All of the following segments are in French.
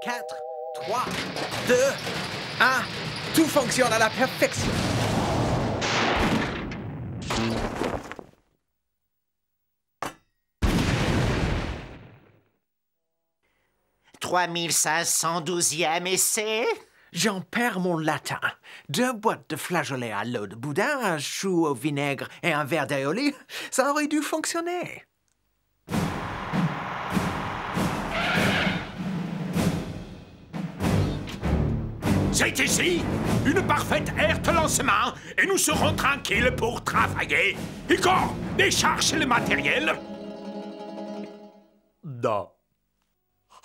4, 3, 2, 1. Tout fonctionne à la perfection. $3512e essai. J'en perds mon latin. 2 boîtes de flageolets à l'eau de boudin, un chou au vinaigre et un verre d'aioli, ça aurait dû fonctionner. C'est ici une parfaite aire de lancement et nous serons tranquilles pour travailler. Igor, décharge le matériel. Non.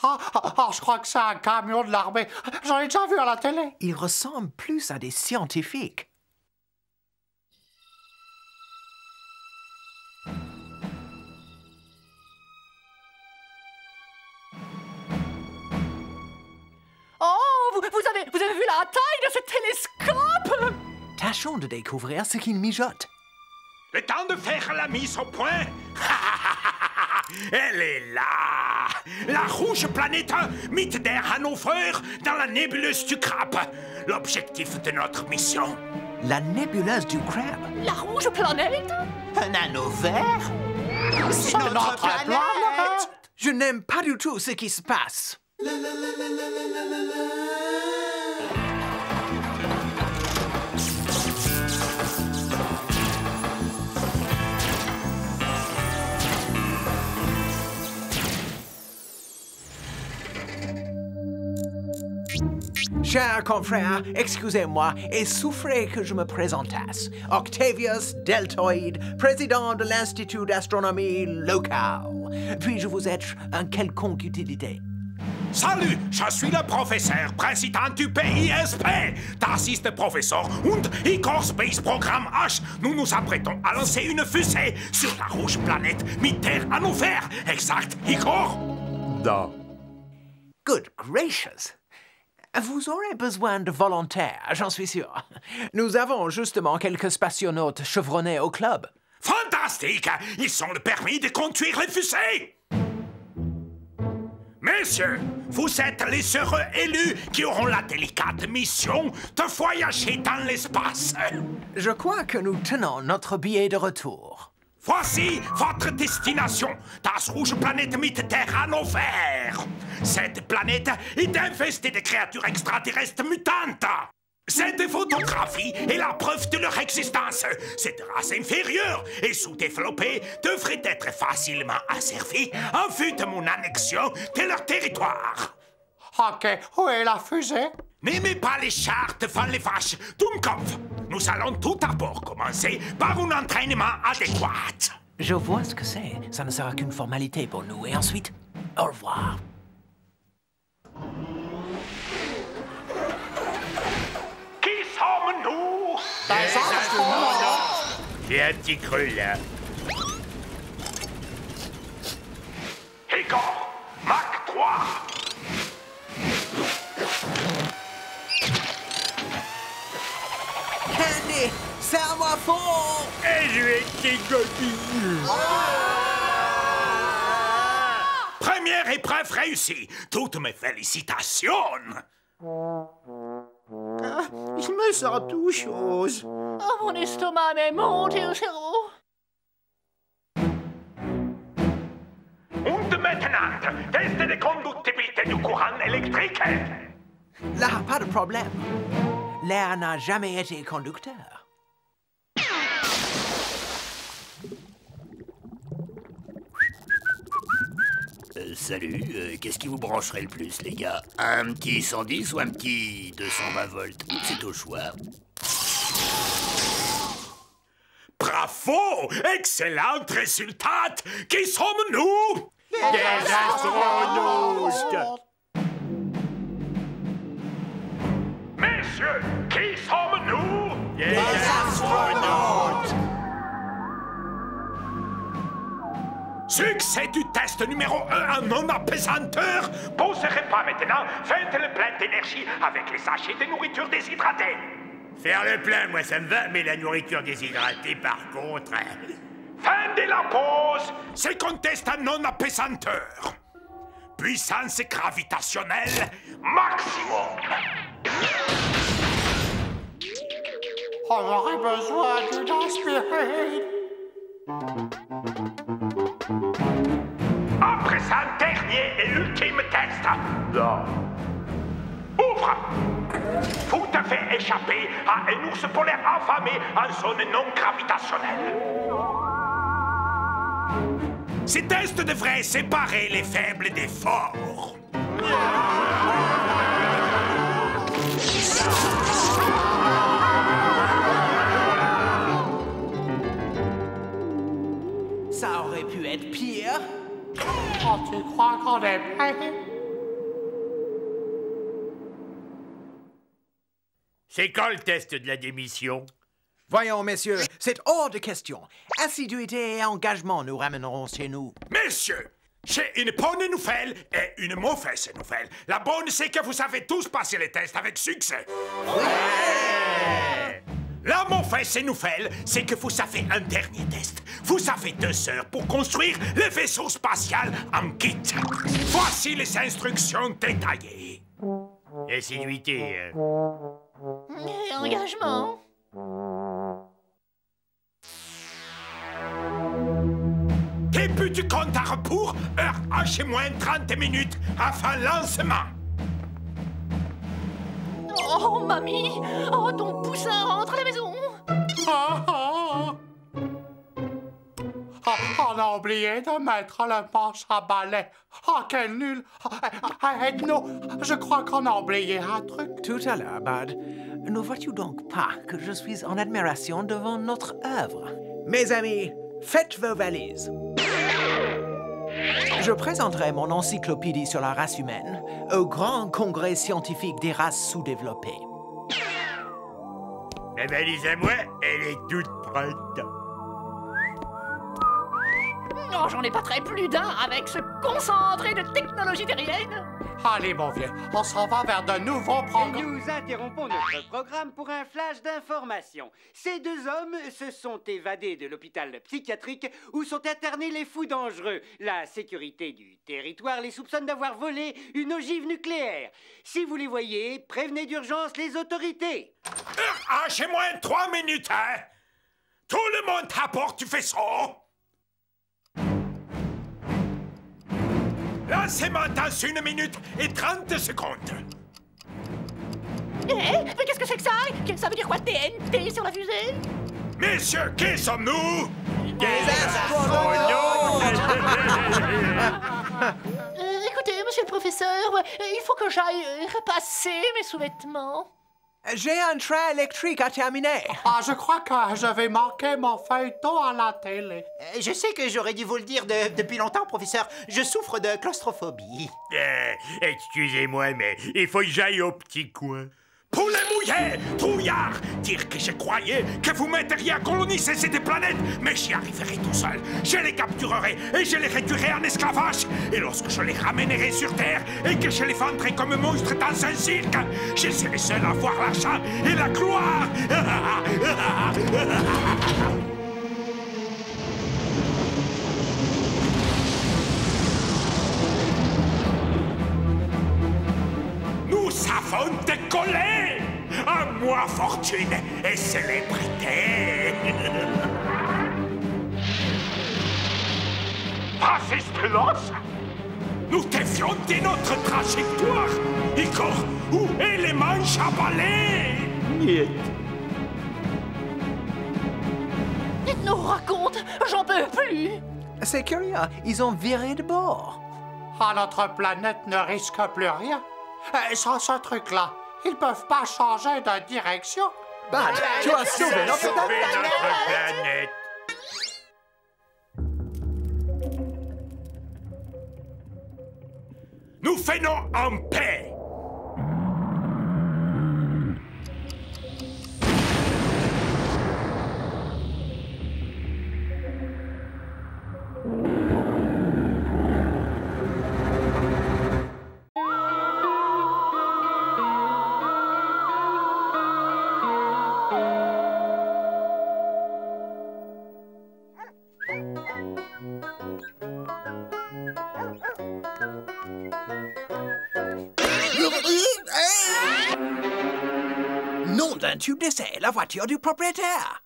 Je crois que c'est un camion de l'armée. J'en ai déjà vu à la télé. Ils ressemblent plus à des scientifiques. Oh, vous avez vu la taille de ce télescope? Tâchons de découvrir ce qu'ils mijotent. Le temps de faire la mise au point. Elle est là. La rouge planète mythe der Hannover dans la nébuleuse du crabe. L'objectif de notre mission. La nébuleuse du crabe. La rouge planète? Un anneau vert? C'est notre planète. Je n'aime pas du tout ce qui se passe. Chers confrères, excusez-moi et souffrez que je me présentasse. Octavius Deltoid, président de l'Institut d'astronomie local. Puis-je vous être un quelconque utilité? Salut, je suis le professeur président du PISP. Das ist der Professor und Igor Space Programme H. Nous nous apprêtons à lancer une fusée sur la rouge planète mit der Hannover. Exact, Igor? Non. Good gracious! Vous aurez besoin de volontaires, j'en suis sûr. Nous avons justement quelques spationautes chevronnés au club. Fantastique! Ils ont le permis de conduire les fusées! Messieurs, vous êtes les heureux élus qui auront la délicate mission de voyager dans l'espace. Je crois que nous tenons notre billet de retour. Voici votre destination, das rouge planète mit der Hannover. Cette planète est infestée de créatures extraterrestres mutantes. Cette photographie est la preuve de leur existence. Cette race inférieure et sous-développée devrait être facilement asservie en vue de mon annexion de leur territoire. OK, où est la fusée? N'aimez pas les chars devant les vaches, Dummkopf. Nous allons tout d'abord commencer par un entraînement adéquat. Je vois ce que c'est. Ça ne sera qu'une formalité pour nous. Et ensuite, au revoir. Qui sommes-nous? J'ai un petit creux, là. Igor, Mach 3. Candy, serre-moi fort! Et je vais t'égotiller. Première épreuve réussie. Toutes mes félicitations. Je me sens tout chose. Oh, mon estomac m'est monté au cerveau. Und maintenant, test de conductibilité du courant électrique. Là, pas de problème. L'air n'a jamais été conducteur. Salut, qu'est-ce qui vous brancherait le plus, les gars? Un petit 110 ou un petit 220 volts? C'est au choix. Bravo! Excellent résultat! Qui sommes-nous? Des astronautes! Messieurs, qui sommes-nous? Des astronautes! Succès du test numéro 1 en non-apesanteur. Poserez pas maintenant. Faites le plein d'énergie avec les sachets de nourriture déshydratée. Faire le plein, moi, ça me va, mais la nourriture déshydratée, par contre... Fin de la pause. C'est qu'on teste en non-apesanteur. puissance gravitationnelle maximum. On aurait besoin d'une aspirine. Après ça, dernier et ultime test. Non. Ouvre. Vous devez échapper à un ours polaire affamé en zone non gravitationnelle. Ces tests devraient séparer les faibles des forts. Ça aurait pu être pire. Oh, tu crois qu'on est prêt? C'est quand le test de la démission? Voyons, messieurs, c'est hors de question. Assiduité et engagement nous ramèneront chez nous. Messieurs, j'ai une bonne nouvelle et une mauvaise nouvelle. La bonne, c'est que vous avez tous passé les tests avec succès. La mauvaise nouvelle, c'est que vous avez un dernier test. Vous avez 2 heures pour construire le vaisseau spatial en kit. Voici les instructions détaillées. Assiduité. Engagement. Début du compte à rebours, heure H-30 minutes, avant lancement. Oh, mamie! Oh, ton poussin rentre à la maison! On a oublié de mettre le manche à balai. Oh, quel nul! Aide-nous! Je crois qu'on a oublié un truc. Tout à l'heure, Bud, ne vois-tu donc pas que je suis en admiration devant notre œuvre? Mes amis, faites vos valises. Je présenterai mon encyclopédie sur la race humaine au grand congrès scientifique des races sous-développées. La valise à moi, elle est toute prête. Non, j'en ai pas très plus d'un avec ce concentré de technologie terrienne. Allez, mon vieux, on s'en va vers de nouveaux programmes. Nous interrompons notre programme pour un flash d'information. Ces 2 hommes se sont évadés de l'hôpital psychiatrique où sont internés les fous dangereux. La sécurité du territoire les soupçonne d'avoir volé une ogive nucléaire. Si vous les voyez, prévenez d'urgence les autorités. Heure H-3 minutes, hein? Tout le monde apporte du vaisseau. Lancez-moi dans 1 minute et 30 secondes. Mais qu'est-ce que c'est que ça? Ça veut dire quoi, TNT sur la fusée? Messieurs, qui sommes-nous? Des Écoutez, monsieur le professeur, il faut que j'aille repasser mes sous-vêtements. J'ai un train électrique à terminer. Ah, je crois que je vais manquer mon feuilleton à la télé. Je sais que j'aurais dû vous le dire depuis longtemps, professeur. Je souffre de claustrophobie. Excusez-moi, mais il faut que j'aille au petit coin. Poulet mouillé, trouillard, dire que je croyais que vous m'aiteriez à coloniser cette planète, mais j'y arriverai tout seul. Je les capturerai et je les réduirai en esclavage. Et lorsque je les ramènerai sur Terre et que je les vendrai comme monstres dans un cirque, je serai seul à voir l'argent et la gloire. Nous avons décollé! À moi, fortune et célébrité! Pasispelos! Nous dévions de notre trajectoire! Igor, où est les manches à balai? Nous raconte, j'en peux plus. C'est curieux, ils ont viré de bord. Ah, notre planète ne risque plus rien. Sans ce truc-là, ils peuvent pas changer de direction. Bud, tu as sauvé notre planète. Nous faisons en paix! Nom d'un tube d'essai, la voiture du propriétaire.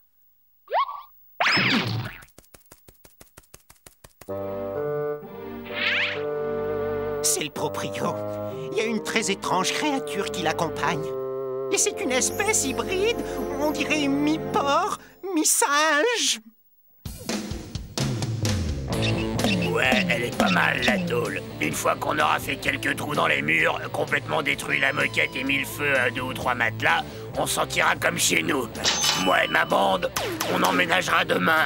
C'est le proprio. Il y a une très étrange créature qui l'accompagne. Et c'est une espèce hybride, on dirait mi-porc, mi-singe. Ouais, elle est pas mal, la tôle. Une fois qu'on aura fait quelques trous dans les murs, complètement détruit la moquette et mis le feu à 2 ou 3 matelas, on s'en tirera comme chez nous. Moi et ma bande, on emménagera demain.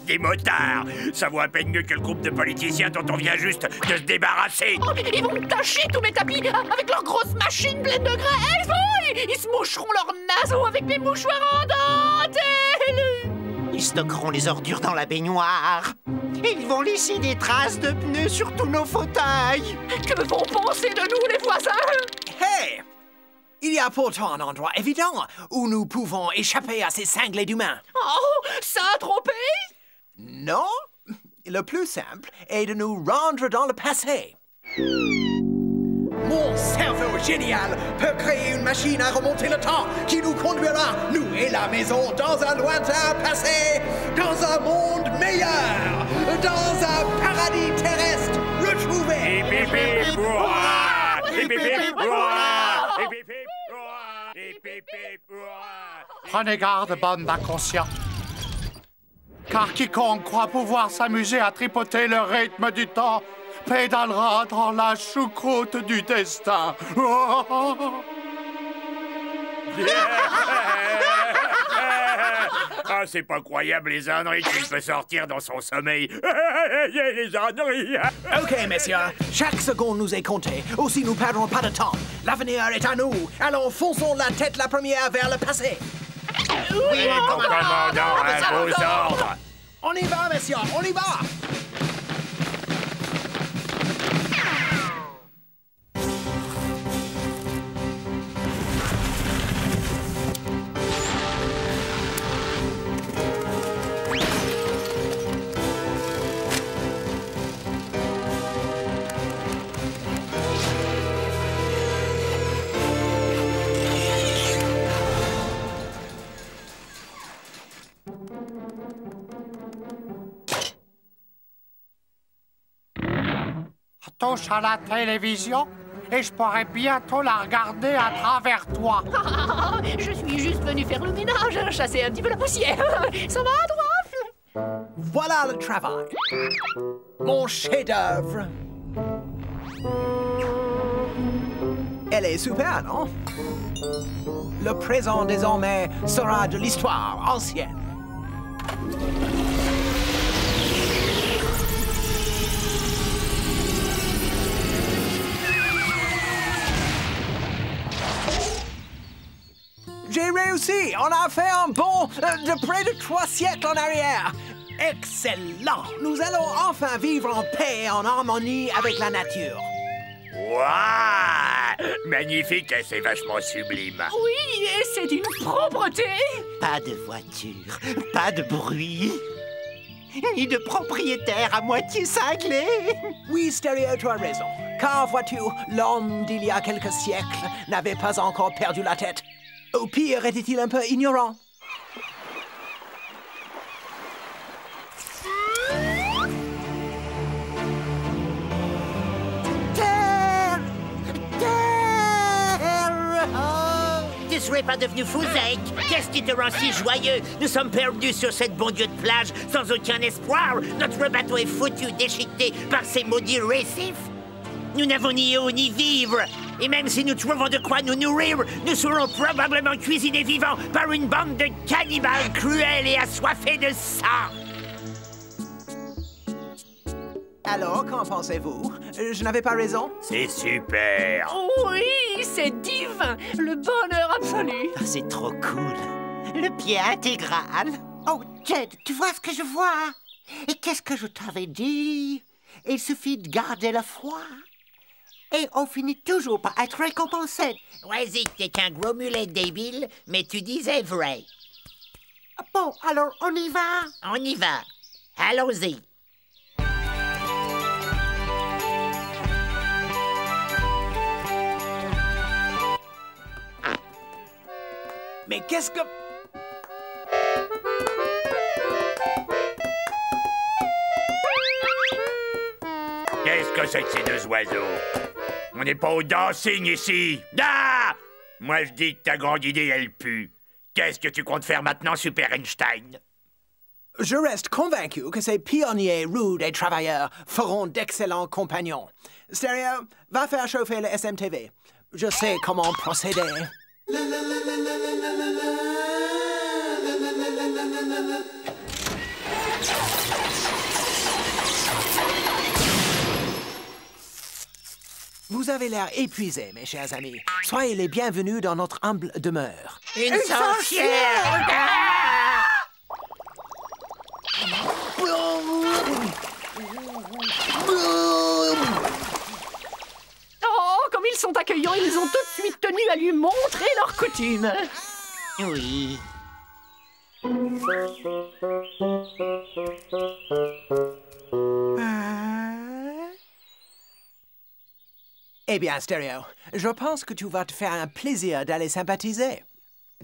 Des motards! Ça vaut à peine mieux que le groupe de politiciens dont on vient juste de se débarrasser! Oh, mais ils vont me tâcher tous mes tapis avec leurs grosses machines pleines de graisse. Oh, ils se moucheront leurs naseaux avec mes mouchoirs en dentelle. Ils stockeront les ordures dans la baignoire. Et ils vont laisser des traces de pneus sur tous nos fauteuils. Que vont penser de nous, les voisins? Hey! Il y a pourtant un endroit évident où nous pouvons échapper à ces cinglés d'humains. Oh, ça a trompé? Non, le plus simple est de nous rendre dans le passé. Mon cerveau génial peut créer une machine à remonter le temps qui nous conduira, nous et la maison, dans un lointain passé, dans un monde meilleur, dans un paradis terrestre retrouvé. Prenez garde, bande d'inconscients. Car quiconque croit pouvoir s'amuser à tripoter le rythme du temps pédalera dans la choucroute du destin. Ah, c'est pas croyable les âneries qu'il peut sortir dans son sommeil. Les âneries. Ok, messieurs, chaque seconde nous est comptée. Aussi, nous perdrons pas de temps. L'avenir est à nous. Alors, fonçons la tête la première vers le passé. Oui, Commandant, à vos ordres. On y va, messieurs, on y va. Touche à la télévision et je pourrais bientôt la regarder à travers toi. Je suis juste venu faire le ménage, chasser un petit peu la poussière. Ça va, toi? Voilà le travail. Mon chef-d'œuvre. Elle est super, non? Le présent, désormais, sera de l'histoire ancienne. J'ai réussi! On a fait un bond de près de 3 siècles en arrière! Excellent! Nous allons enfin vivre en paix et en harmonie avec la nature. Waouh! Magnifique, c'est vachement sublime. Oui, et c'est d'une propreté. Pas de voiture, pas de bruit, ni de propriétaire à moitié cinglé. Oui, Stéréo, tu as raison. Car, vois-tu, l'homme d'il y a quelques siècles n'avait pas encore perdu la tête. Au pire, était-il un peu ignorant? Terre! Tu serais pas devenu fou, Zach? Qu'est-ce qui te rend si joyeux? Nous sommes perdus sur cette bon Dieu de plage, sans aucun espoir. Notre bateau est foutu, déchiqueté par ces maudits récifs. Nous n'avons ni eau ni vivre. Et même si nous trouvons de quoi nous nourrir, nous serons probablement cuisinés vivants par une bande de cannibales cruels et assoiffés de sang. Alors, qu'en pensez-vous? Je n'avais pas raison? C'est super. Oui, c'est divin. Le bonheur absolu. Oh, c'est trop cool. Le pied intégral. Oh, Jed, tu vois ce que je vois? Et qu'est-ce que je t'avais dit? Il suffit de garder le froid. Et on finit toujours par être récompensé. Ouais, Zik, t'es qu'un gros mulet débile, mais tu disais vrai. Bon, alors on y va? On y va. Allons-y. Mais qu'est-ce que... Qu'est-ce que c'est que ces deux oiseaux? On n'est pas au dancing ici. Ah! Moi, je dis que ta grande idée, elle pue. Qu'est-ce que tu comptes faire maintenant, Super Einstein? Je reste convaincu que ces pionniers rudes et travailleurs feront d'excellents compagnons. Stereo, va faire chauffer le SMTV. Je sais comment procéder. Vous avez l'air épuisés, mes chers amis. Soyez les bienvenus dans notre humble demeure. Une sorcière! Oh, comme ils sont accueillants, ils ont tout de suite tenu à lui montrer leurs coutumes. Oui. Eh bien, Stereo, je pense que tu vas te faire un plaisir d'aller sympathiser.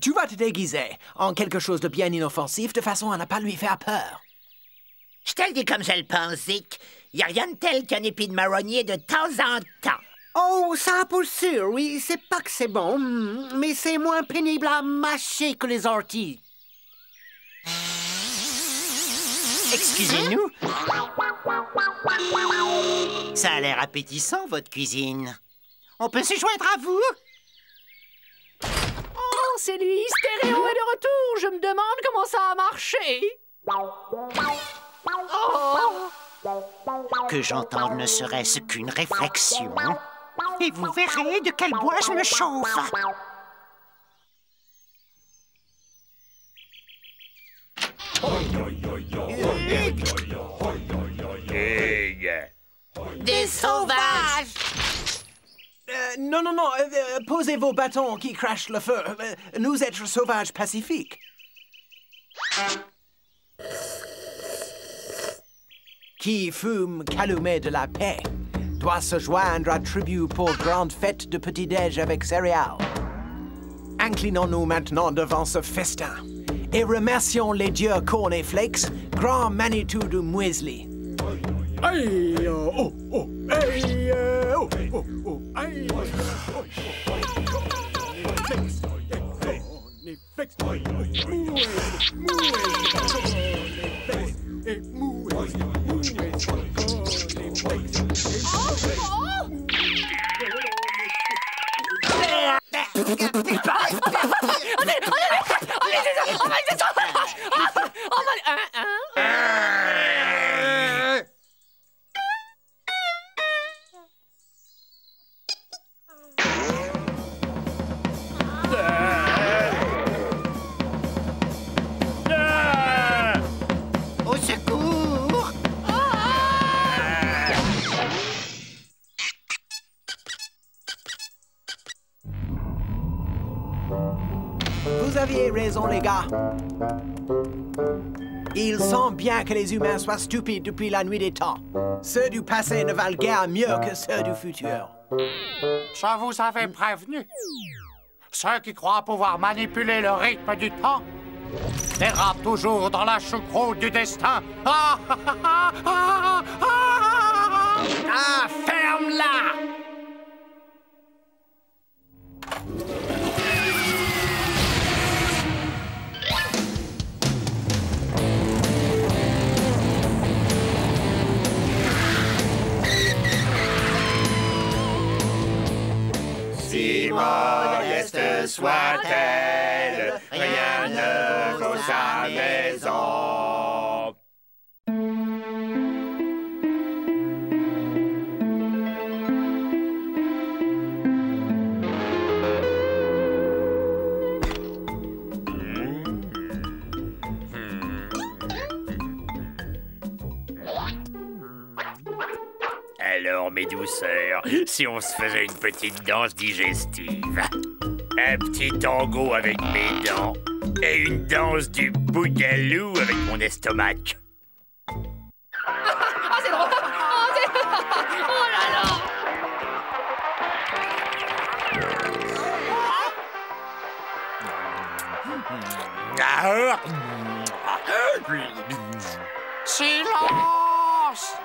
Tu vas te déguiser en quelque chose de bien inoffensif de façon à ne pas lui faire peur. Je te le dis comme je le pense, Zik. Y a rien de tel qu'un épi de marronnier de temps en temps. Oh, ça pour sûr, oui. C'est pas que c'est bon, mais c'est moins pénible à mâcher que les orties. Excusez-nous. Ça a l'air appétissant, votre cuisine. On peut se joindre à vous? Oh, c'est lui, Stéréo est de retour. Je me demande comment ça a marché. Oh. Que j'entende ne serait-ce qu'une réflexion. Et vous verrez de quel bois je me chauffe. Des sauvages! Non, posez vos bâtons qui crachent le feu. Nous êtres sauvages pacifiques. Qui fume calumet de la paix doit se joindre à tribu pour grande fête de petit-déj avec céréales. Inclinons-nous maintenant devant ce festin et remercions les dieux Cornflakes, grand Manitou du muesli. Aïe, oh, oh, aïe, oh, oh, oh, aïe, oh, Au secours! Vous aviez raison, les gars. Il semble bien que les humains soient stupides depuis la nuit des temps. Ceux du passé ne valent guère mieux que ceux du futur. Je vous avais prévenu. Ceux qui croient pouvoir manipuler le rythme du temps dérapent toujours dans la choucroute du destin. Ah, ferme-la! Si modeste soit-elle, rien ne vaut sa maison. Alors Alors, mes douceurs, si on se faisait une petite danse digestive. Un petit tango avec mes dents et une danse du bougalou avec mon estomac. Ah, c'est drôle! Oh là là! Silence!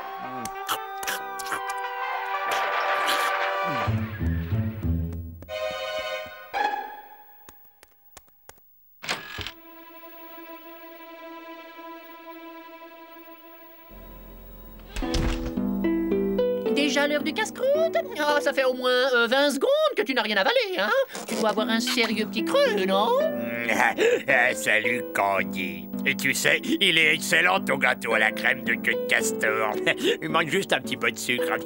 Déjà l'heure du casse-croûte? Ah, ça fait au moins 20 secondes que tu n'as rien avalé, hein? Tu dois avoir un sérieux petit creux, non? Salut, Candy. Et tu sais, il est excellent ton gâteau à la crème de queue de castor. Il manque juste un petit peu de sucre.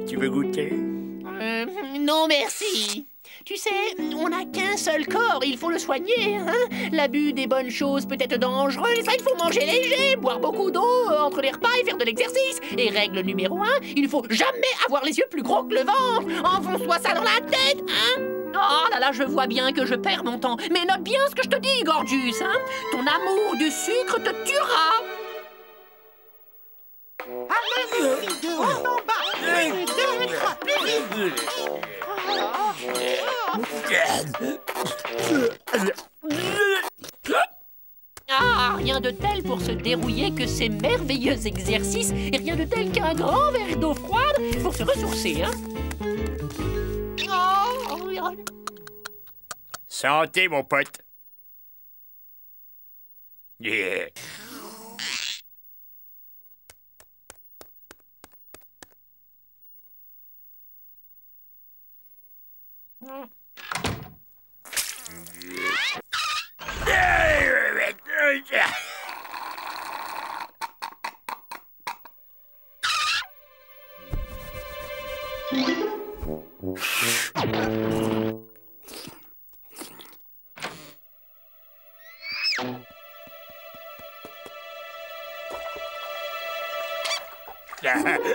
Tu veux goûter? Non, merci. Tu sais, on n'a qu'un seul corps, il faut le soigner, hein? L'abus des bonnes choses peut être dangereux, et ça, il faut manger léger, boire beaucoup d'eau entre les repas et faire de l'exercice. Et règle numéro 1, il ne faut jamais avoir les yeux plus gros que le ventre. Enfonce-toi ça dans la tête, hein? Oh là là, je vois bien que je perds mon temps. Mais note bien ce que je te dis, Gorgius, hein? Ton amour du sucre te tuera. Allez, vite, en bas, 1, 2, 3, plus vite. Ah, rien de tel pour se dérouiller que ces merveilleux exercices, et rien de tel qu'un grand verre d'eau froide pour se ressourcer, hein? Santé, mon pote. Yeah.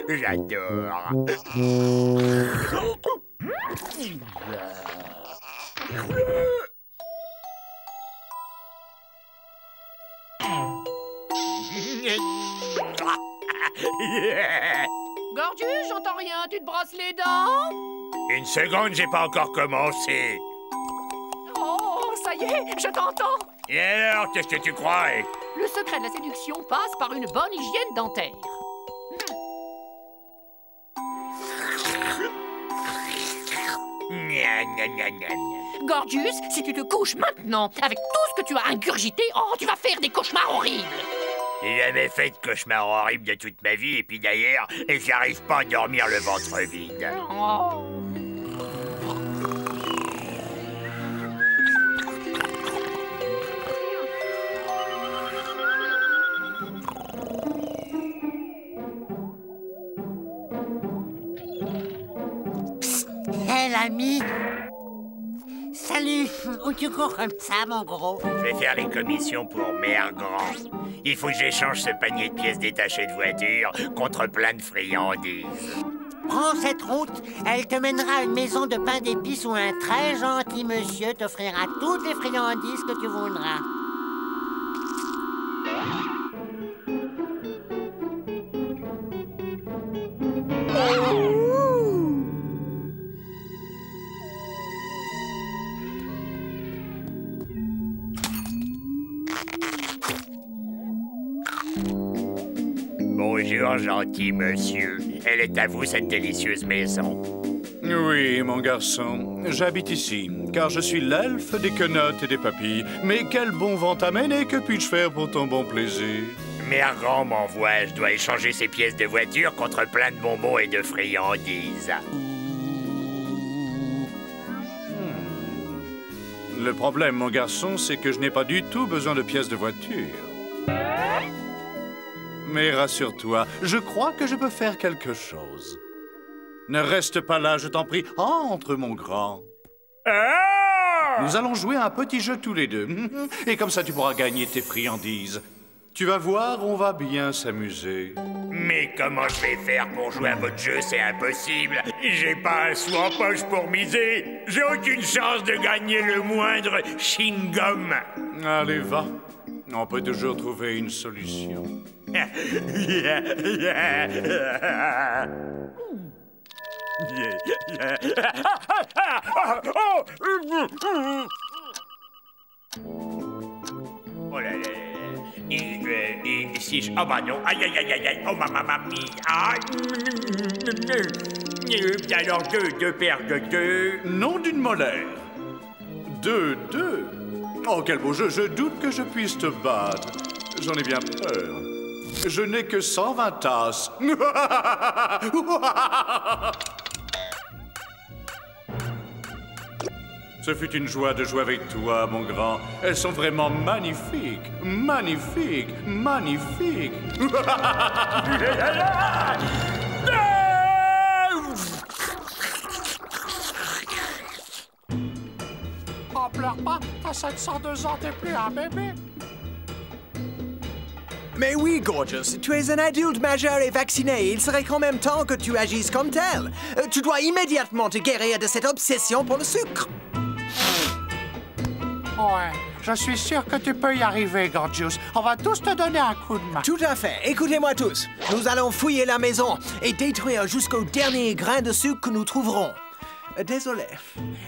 J'adore. Gorgius, j'entends rien, tu te brosses les dents? Une seconde, j'ai pas encore commencé. Oh, ça y est, je t'entends. Et alors, qu'est-ce que tu crois? Le secret de la séduction passe par une bonne hygiène dentaire. Gorgius, si tu te couches maintenant, avec tout ce que tu as ingurgité, oh, tu vas faire des cauchemars horribles. J'ai jamais fait de cauchemar horrible de toute ma vie, et puis d'ailleurs, j'arrive pas à dormir le ventre vide. Oh. Hé, l'ami. Salut, où tu cours comme ça, mon gros? Je vais faire les commissions pour Mère Grand. Il faut que j'échange ce panier de pièces détachées de voiture contre plein de friandises. Prends cette route, elle te mènera à une maison de pain d'épices où un très gentil monsieur t'offrira toutes les friandises que tu voudras. Bonjour, gentil monsieur. Elle est à vous, cette délicieuse maison. Oui, mon garçon, j'habite ici, car je suis l'elfe des quenottes et des papilles. Mais quel bon vent t'amène et que puis-je faire pour ton bon plaisir? Mère Grand m'envoie, je dois échanger ces pièces de voiture contre plein de bonbons et de friandises. Le problème, mon garçon, c'est que je n'ai pas du tout besoin de pièces de voiture. Mais rassure-toi, je crois que je peux faire quelque chose. Ne reste pas là, je t'en prie. Entre, mon grand. Nous allons jouer à un petit jeu tous les deux. Et comme ça, tu pourras gagner tes friandises. Tu vas voir, on va bien s'amuser. Mais comment je vais faire pour jouer à votre jeu? C'est impossible. J'ai pas un sou en poche pour miser. J'ai aucune chance de gagner le moindre chewing-gum. Allez, va. On peut toujours trouver une solution. Oh là là. Et si je... Oh bah non. Aïe, aïe, aïe, aïe, aïe. Oh, mamma mia. Alors, deux paires de deux. Nom d'une molaire. 2, 2. Oh, quel beau jeu. Je doute que je puisse te battre. J'en ai bien peur. Je n'ai que 120 tasses. Ce fut une joie de jouer avec toi, mon grand. Elles sont vraiment magnifiques. Magnifiques. Magnifiques. Oh, pleure pas. T'as 702 ans, t'es plus un bébé. Mais oui, Gorgeous, tu es un adulte majeur et vacciné. Il serait quand même temps que tu agisses comme tel. Tu dois immédiatement te guérir de cette obsession pour le sucre. Ouais, je suis sûr que tu peux y arriver, Gorgeous. On va tous te donner un coup de main. Tout à fait. Écoutez-moi tous. Nous allons fouiller la maison et détruire jusqu'au dernier grain de sucre que nous trouverons. Désolé,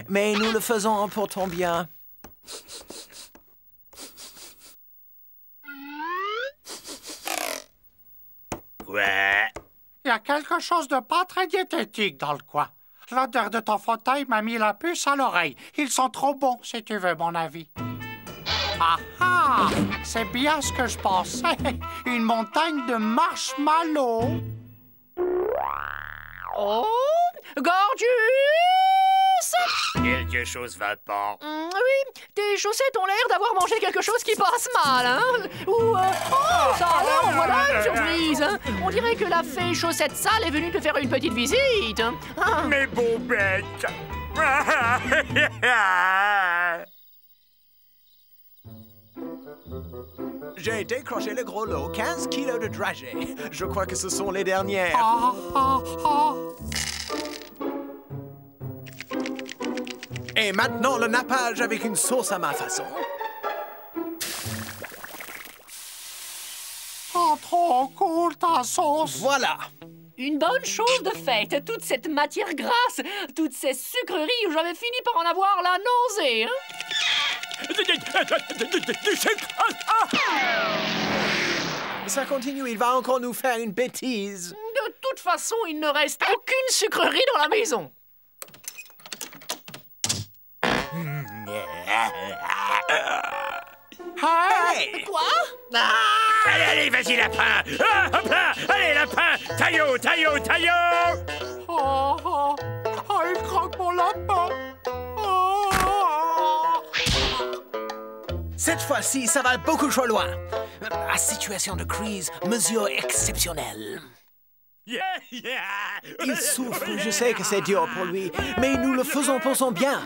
mais nous le faisons pour ton bien. Ouais. Il y a quelque chose de pas très diététique dans le coin. L'odeur de ton fauteuil m'a mis la puce à l'oreille. Ils sont trop bons, si tu veux mon avis. Ah ah! C'est bien ce que je pensais. Une montagne de marshmallows. Oh! Gorgeous! Quelque chose va pas. Oui, tes chaussettes ont l'air d'avoir mangé quelque chose qui passe mal, hein? Ou, oh, ça alors, voilà une surprise, hein? On dirait que la fée chaussette sale est venue te faire une petite visite, hein? Ah. Mais bon bête. J'ai décroché le gros lot, 15 kilos de dragées. Je crois que ce sont les dernières. Ah ah ah! Et maintenant, le nappage avec une sauce à ma façon. Oh, trop cool ta sauce! Voilà. Une bonne chose de faite, toute cette matière grasse, toutes ces sucreries, j'avais fini par en avoir la nausée, hein? Du sucre. Ça continue, il va encore nous faire une bêtise. De toute façon, il ne reste aucune sucrerie dans la maison. Hey! Quoi? Allez, allez, vas-y, lapin. Hop là. Allez, lapin. Taillot, taillot, taillot. Oh, oh, oh, il croque mon lapin! Oh. Cette fois-ci, ça va beaucoup trop loin. À situation de crise, mesure exceptionnelle. Il souffre, je sais que c'est dur pour lui, mais nous le faisons pour son bien.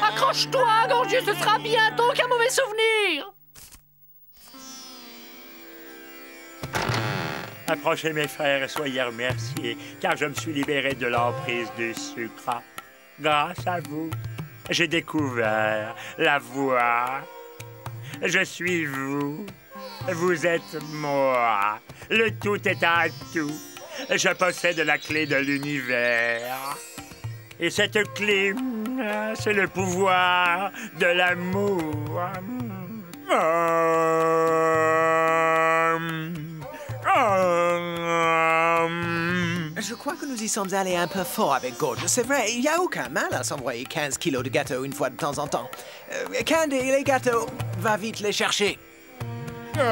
Accroche-toi, Gorgeous, ce sera bientôt qu'un mauvais souvenir. Approchez mes frères et soyez remerciés, car je me suis libéré de l'emprise du sucre. Grâce à vous, j'ai découvert la voie. Je suis vous. Vous êtes moi. Le tout est un tout. Je possède la clé de l'univers. Et cette clé, c'est le pouvoir de l'amour. Je crois que nous y sommes allés un peu fort avec Gorgeous. C'est vrai, il n'y a aucun mal à s'envoyer 15 kilos de gâteaux une fois de temps en temps. Candy, les gâteaux, va vite les chercher. Le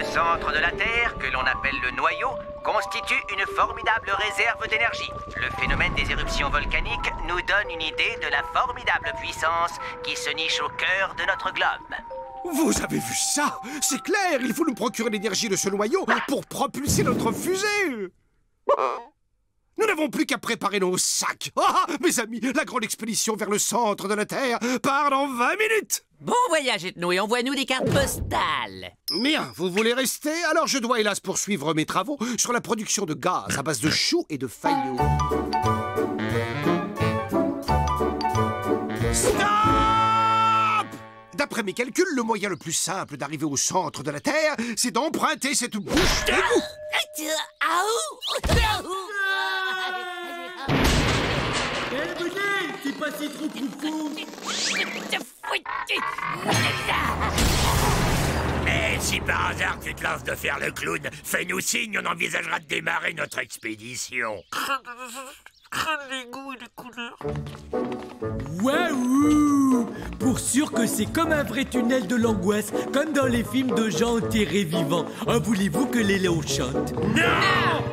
centre de la Terre, que l'on appelle le noyau, constitue une formidable réserve d'énergie. Le phénomène des éruptions volcaniques nous donne une idée de la formidable puissance qui se niche au cœur de notre globe. Vous avez vu ça? C'est clair, il faut nous procurer l'énergie de ce noyau pour propulser notre fusée. Nous n'avons plus qu'à préparer nos sacs. Ah, mes amis, la grande expédition vers le centre de la Terre part dans 20 minutes. Bon voyage, Ethno, et envoie-nous des cartes postales. Bien, vous voulez rester? Alors je dois hélas poursuivre mes travaux sur la production de gaz à base de choux et de faillots. Stop! D'après mes calculs, le moyen le plus simple d'arriver au centre de la Terre, c'est d'emprunter cette bouche d'égout. C'est pas si trop fou. Mais si par hasard tu te lances de faire le clown, fais-nous signe, on envisagera de démarrer notre expédition. Les goûts et les couleurs. Waouh! Pour sûr que c'est comme un vrai tunnel de l'angoisse, comme dans les films de gens enterrés vivants. Ah, voulez-vous que les léos chantent? Non!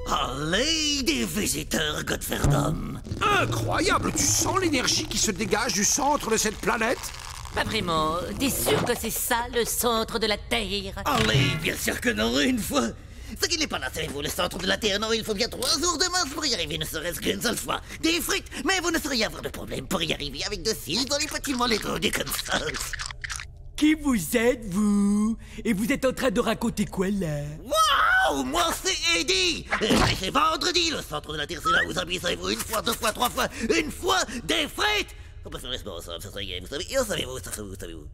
Allez, des visiteurs, Godferdom. Incroyable, tu sens l'énergie qui se dégage du centre de cette planète? Pas vraiment. T'es sûr que c'est ça, le centre de la Terre? Allez, bien sûr que non, une fois. Ce qui n'est pas là, savez-vous, le centre de la Terre, non, il faut bien 3 jours de marche pour y arriver, ne serait-ce qu'une seule fois. Des frites, mais vous ne sauriez avoir de problème pour y arriver avec de cils dans les bâtiments électroniques comme ça. Qui vous êtes, vous? Et vous êtes en train de raconter quoi, là? Waouh! Moi, c'est Eddie! C'est vendredi, le centre de la Terre, c'est là où vous habillez, savez-vous, 1 fois, 2 fois, 3 fois, 1 fois, des frites! On peut faire les sports ensemble, ça serait gay, vous savez-vous.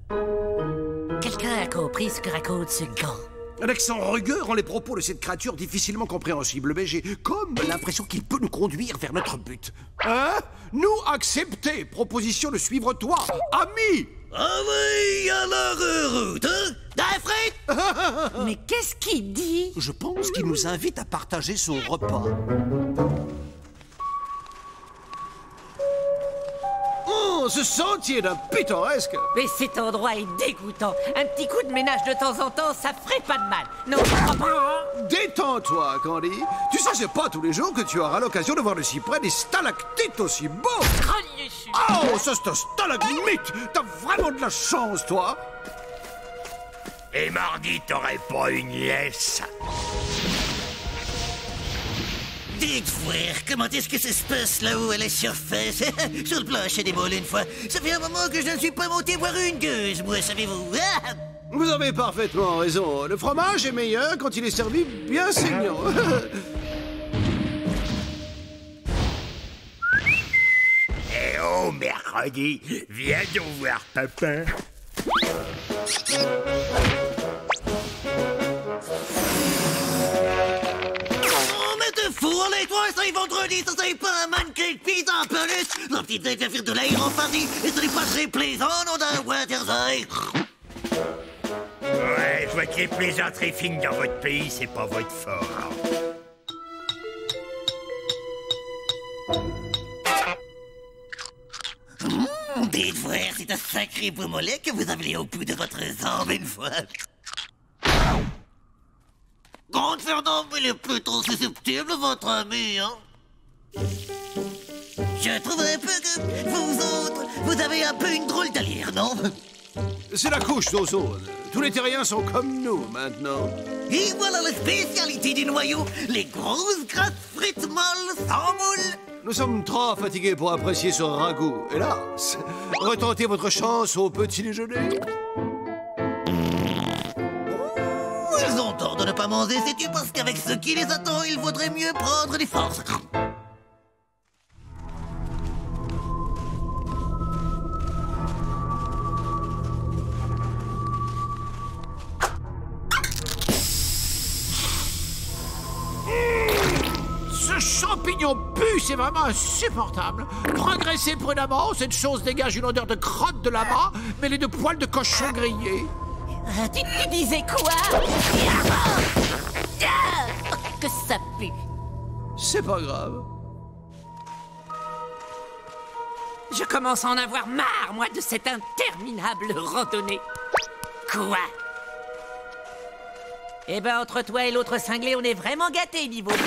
Quelqu'un a compris ce que raconte ce gars. Un accent rugueux rend les propos de cette créature difficilement compréhensibles, mais j'ai comme l'impression qu'il peut nous conduire vers notre but. Hein? Nous accepter, proposition de suivre toi, ami! Ah oui, alors route, hein? Des frites! Mais qu'est-ce qu'il dit? Je pense qu'il nous invite à partager son repas. Oh, ce sentier d'un pittoresque! Mais cet endroit est dégoûtant. Un petit coup de ménage de temps en temps, ça ferait pas de mal. Non, Détends-toi, Candy. Tu sais, c'est pas tous les jours que tu auras l'occasion de voir de si près des stalactites aussi beaux. Oh, ça c'est un stalagmite! T'as vraiment de la chance, toi! Et mardi, t'aurais pas une laisse. Dites, frère, comment est-ce que ça se passe là-haut à la surface? Sur le plancher des moules, une fois. Ça fait un moment que je ne suis pas monté voir une gueuse, moi, savez-vous? Vous avez parfaitement raison. Le fromage est meilleur quand il est servi bien saignant. Eh oh, mercredi, viens donc voir papa. Allez, toi, c'est vendredi, ça c'est pas un mannequin de pizza en peluche. La petite tête à faire de l'air en fardi, et ce n'est pas très plaisant, non, d'un Waterside. Ouais, je vois que les plaisanteries fines dans votre pays, c'est pas votre fort. Dites, frère, c'est un sacré beau mollet que vous avez au bout de votre jambe une fois. Grande Fernand, il est plutôt susceptible, votre ami, hein? Je trouve un peu que vous autres, vous avez un peu une drôle d'allure, non? C'est la couche d'ozone. Tous les terriens sont comme nous, maintenant. Et voilà la spécialité du noyau, les grosses grattes frites molles sans moule. Nous sommes trop fatigués pour apprécier ce ragoût. Hélas, retentez votre chance au petit déjeuner. Ils ont tort de ne pas manger, sais-tu, parce qu'avec ce qui les attend, il vaudrait mieux prendre des forces. 1, champignons puent, c'est vraiment insupportable. Progressez prudemment, cette chose dégage une odeur de crotte de lama, mêlée de poils de cochon grillés. Tu disais quoi? Que ça pue. C'est pas grave. Je commence à en avoir marre, moi, de cette interminable randonnée. Quoi? Eh ben, entre toi et l'autre cinglé, on est vraiment gâtés niveau blague.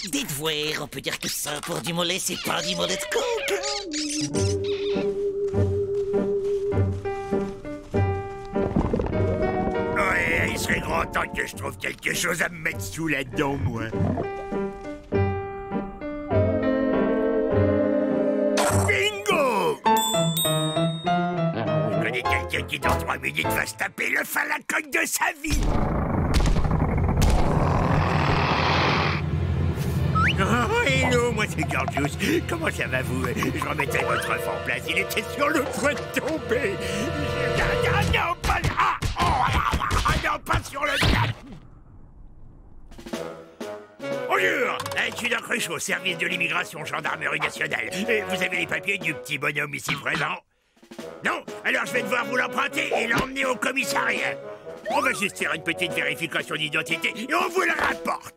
Dites voir, on peut dire que ça pour du mollet, c'est pas du mollet de coke. Ouais, il serait grand temps que je trouve quelque chose à me mettre sous la dent, moi. Bingo! Je connais quelqu'un qui dans 3 minutes va se taper le à la coque de sa vie. Oh, hello, moi c'est Georgius. Comment ça va vous? Je remettais votre œuf en place. Il était sur le point de tomber. Non, pas là. Non, pas sur le cap. Bonjour. Je suis Doc Ruchot, service de l'immigration, gendarmerie nationale. Vous avez les papiers du petit bonhomme ici présent? Non? Alors je vais devoir vous l'emprunter et l'emmener au commissariat. On va juste faire une petite vérification d'identité et on vous le rapporte.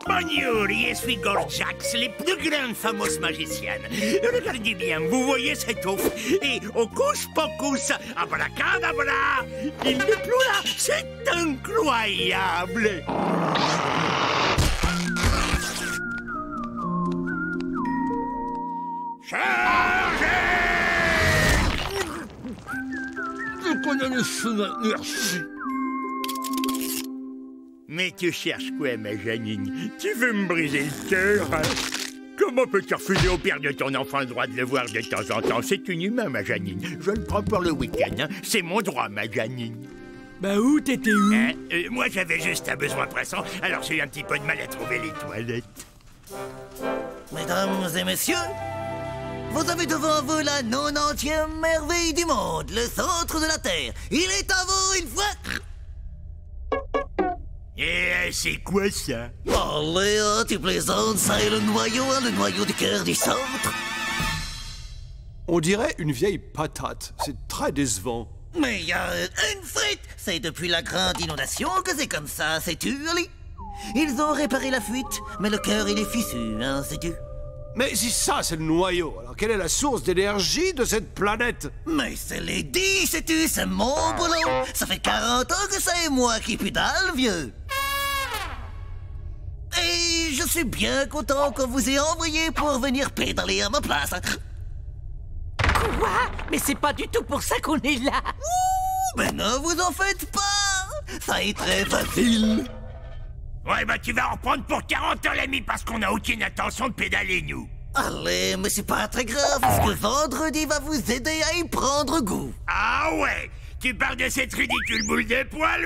Bonjour, je suis Gorjax, les plus grandes fameuses magiciennes. Regardez bien, vous voyez cette ouf? Et Hocus Pocus, abracadabra, il n'est plus là, c'est incroyable. Chargez! Je connais le chemin, merci. Mais tu cherches quoi, ma Janine? Tu veux me briser le cœur? Comment peux-tu refuser au père de ton enfant le droit de le voir de temps en temps? C'est inhumain, ma Janine. Je le prends pour le week-end, hein? C'est mon droit, ma Janine. Bah où t'étais où? Moi, j'avais juste un besoin pressant, alors j'ai eu un petit peu de mal à trouver les toilettes. Mesdames et messieurs, vous avez devant vous la 90e merveille du monde, le centre de la Terre. Il est à vous une fois... Et c'est quoi ça? Allez, tu plaisantes, ça est le noyau du cœur du centre. On dirait une vieille patate. C'est très décevant. Mais il y a une frite. C'est depuis la grande inondation que c'est comme ça, sais-tu, Ali? Ils ont réparé la fuite, mais le cœur, il est fissu, hein, sais-tu? Mais si ça, c'est le noyau, alors quelle est la source d'énergie de cette planète? Mais c'est les dit, sais-tu, c'est mon boulot. Ça fait 40 ans que c'est moi qui pédale, vieux. Et je suis bien content qu'on vous ait envoyé pour venir pédaler à ma place. Quoi? Mais c'est pas du tout pour ça qu'on est là. Ouh, mais ne vous en faites pas. Ça est très facile. Ouais, bah tu vas en reprendre pour 40 ans, l'ami, parce qu'on n'a aucune intention de pédaler, nous. Allez, mais c'est pas très grave, parce que vendredi va vous aider à y prendre goût. Ah ouais? Tu parles de cette ridicule boule de poil?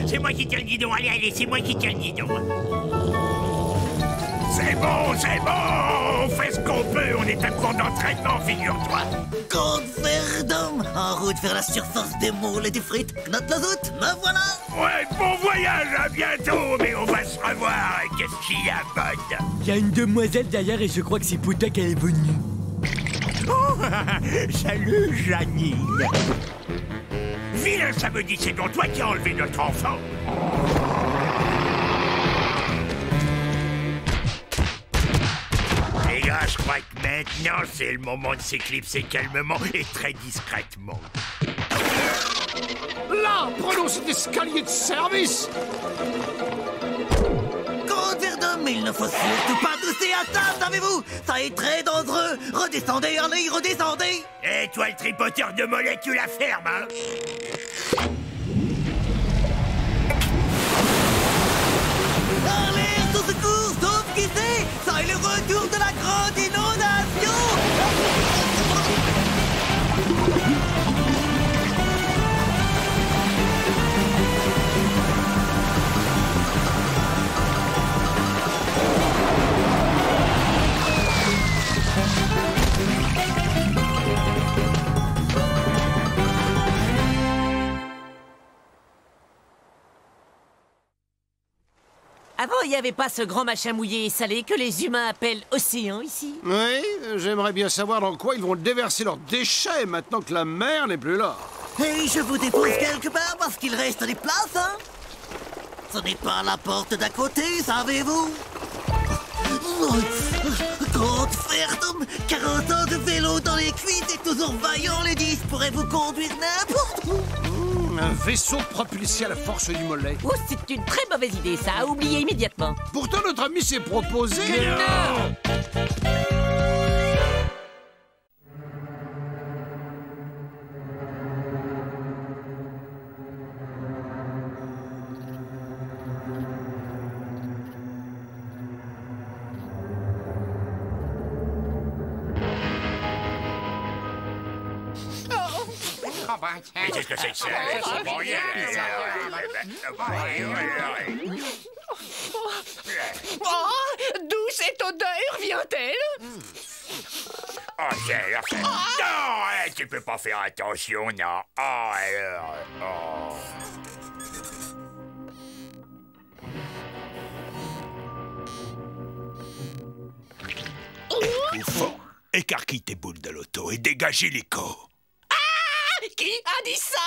C'est moi qui tiens le guidon, allez, c'est moi qui tiens le guidon. C'est bon, on fait ce qu'on peut, on est à court d'entraînement, figure-toi. Verdun, en route vers la surface des moules et des frites. Note la zoute, me voilà. Ouais, bon voyage, à bientôt, mais on va se revoir. Qu'est-ce qu'il y a, Bud? Il y a une demoiselle derrière et je crois que c'est pour toi qu'elle est venue. Oh, salut, Janine. Vilain samedi, c'est donc toi qui as enlevé notre enfant. Les gars, je crois que maintenant, c'est le moment de s'éclipser calmement et très discrètement. Là, prenons cet escalier de service. Verdun, Mais il ne faut surtout pas tousser à table, savez-vous? Ça est très dangereux. Redescendez, allez, redescendez. Et toi, le tripoteur de mollet, tu la fermes, hein? Allez, au secours, sauf qui sait. Ça est le retour de la grande inondation. Avant, il n'y avait pas ce grand machin mouillé et salé que les humains appellent océan ici. Oui, j'aimerais bien savoir dans quoi ils vont déverser leurs déchets maintenant que la mer n'est plus là. Et je vous dépose quelque part parce qu'il reste des places, hein? Ce n'est pas la porte d'à côté, savez-vous? Grand frère d'homme, 40 ans de vélo dans les cuisses et toujours vaillant, les 10 pourraient vous conduire n'importe où. Un vaisseau propulsé à la force du mollet. Oh, c'est une très mauvaise idée, ça, à oublier immédiatement. Pourtant, notre ami s'est proposé... Non. Mais qu'est-ce que c'est que ça? C'est bon, Oh, d'où cette odeur vient-elle? Oh, tiens, non, tu peux pas faire attention, non. Oh, alors... Oh. Bouffon, écarquille tes boules de l'auto et dégage l'hélico. Qui a dit ça?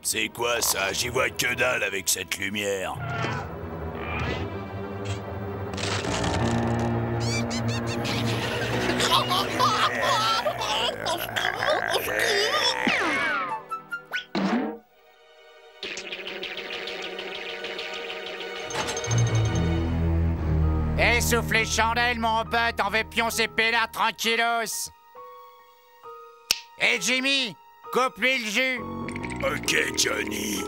C'est quoi ça? J'y vois que dalle avec cette lumière. Essouffle les chandelles, mon pote, on veut pioncer pélard tranquillos. Hé, Jimmy, coupe-lui le jus. Ok, Johnny.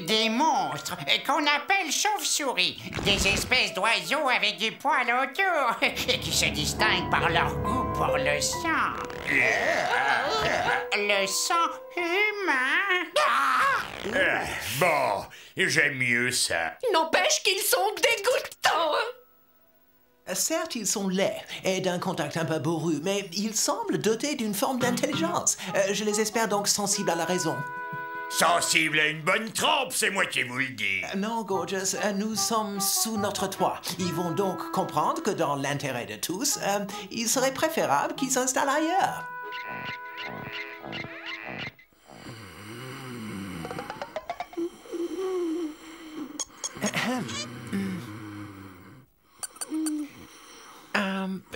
Des monstres qu'on appelle chauves-souris. Des espèces d'oiseaux avec du poil autour qui se distinguent par leur goût pour le sang. Le sang humain. Bon, j'aime mieux ça. N'empêche qu'ils sont dégoûtants. Certes, ils sont laids et d'un contact un peu bourru, mais ils semblent dotés d'une forme d'intelligence. Je les espère donc sensibles à la raison. Sensible à une bonne trempe, c'est moi qui vous le dis. Non, Gorgeous, nous sommes sous notre toit. Ils vont donc comprendre que dans l'intérêt de tous, il serait préférable qu'ils s'installent ailleurs.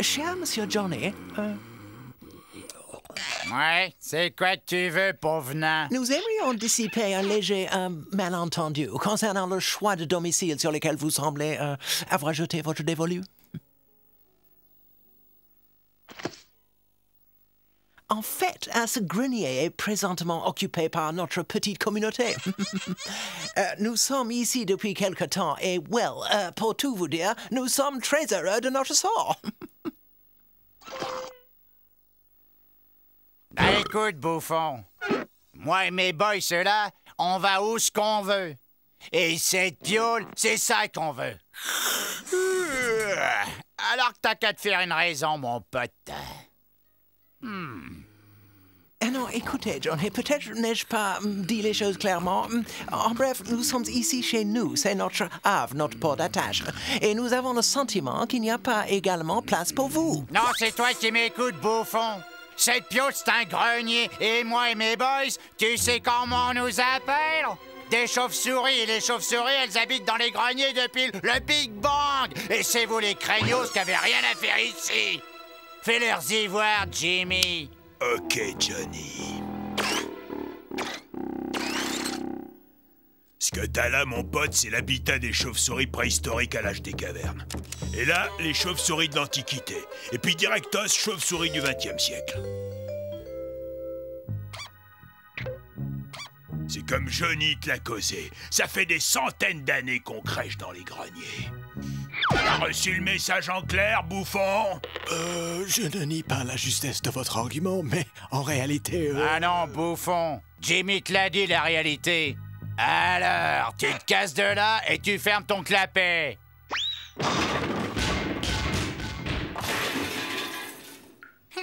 Cher Monsieur Johnny, Ouais, c'est quoi que tu veux, pauvre nain? nous aimerions dissiper un léger malentendu concernant le choix de domicile sur lequel vous semblez avoir jeté votre dévolu. En fait, ce grenier est présentement occupé par notre petite communauté. Nous sommes ici depuis quelque temps et, pour tout vous dire, nous sommes très heureux de notre sort. Ben écoute, bouffon, moi et mes boys, ceux-là, on va où ce qu'on veut. Et cette piole, c'est ça qu'on veut. Alors que t'as qu'à te faire une raison, mon pote. Non, écoutez, Johnny, peut-être n'ai-je pas dit les choses clairement. En bref, nous sommes ici chez nous, c'est notre havre, notre port d'attache. Et nous avons le sentiment qu'il n'y a pas également place pour vous. Non, c'est toi qui m'écoutes, bouffon. cette pioche, c'est un grenier. Et moi et mes boys, tu sais comment on nous appelle? Des chauves-souris. Et les chauves-souris, elles habitent dans les greniers depuis le Big Bang. Et c'est vous les craignos qui avez rien à faire ici. Fais-leur y voir, Jimmy. Ok, Johnny. Ce que t'as là, mon pote, c'est l'habitat des chauves-souris préhistoriques à l'âge des cavernes. Et là, les chauves-souris de l'Antiquité. Et puis directos, chauves-souris du XXe siècle. C'est comme Johnny te l'a causé. Ça fait des centaines d'années qu'on crèche dans les greniers. T'as reçu le message en clair, bouffon? Je ne nie pas la justesse de votre argument, mais en réalité... Ah non, bouffon. Jimmy te l'a dit, la réalité. Alors, tu te casses de là et tu fermes ton clapet.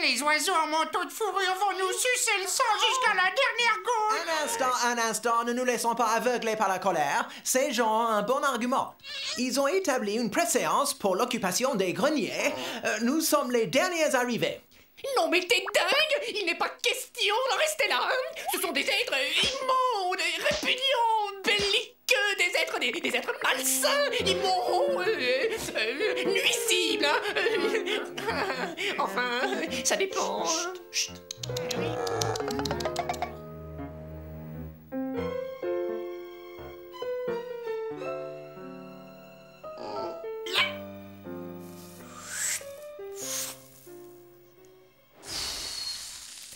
Les oiseaux en manteau de fourrure vont nous sucer le sang jusqu'à la dernière goutte. Un instant, ne nous laissons pas aveugler par la colère. Ces gens ont un bon argument. Ils ont établi une préséance pour l'occupation des greniers. Nous sommes les derniers arrivés. Non mais t'es dingue! Il n'est pas question d'en rester là, hein. Ce sont des êtres immondes, répugnants, belliqueux, des êtres malsains, immondes, nuisibles, hein. Enfin, ça dépend. Chut.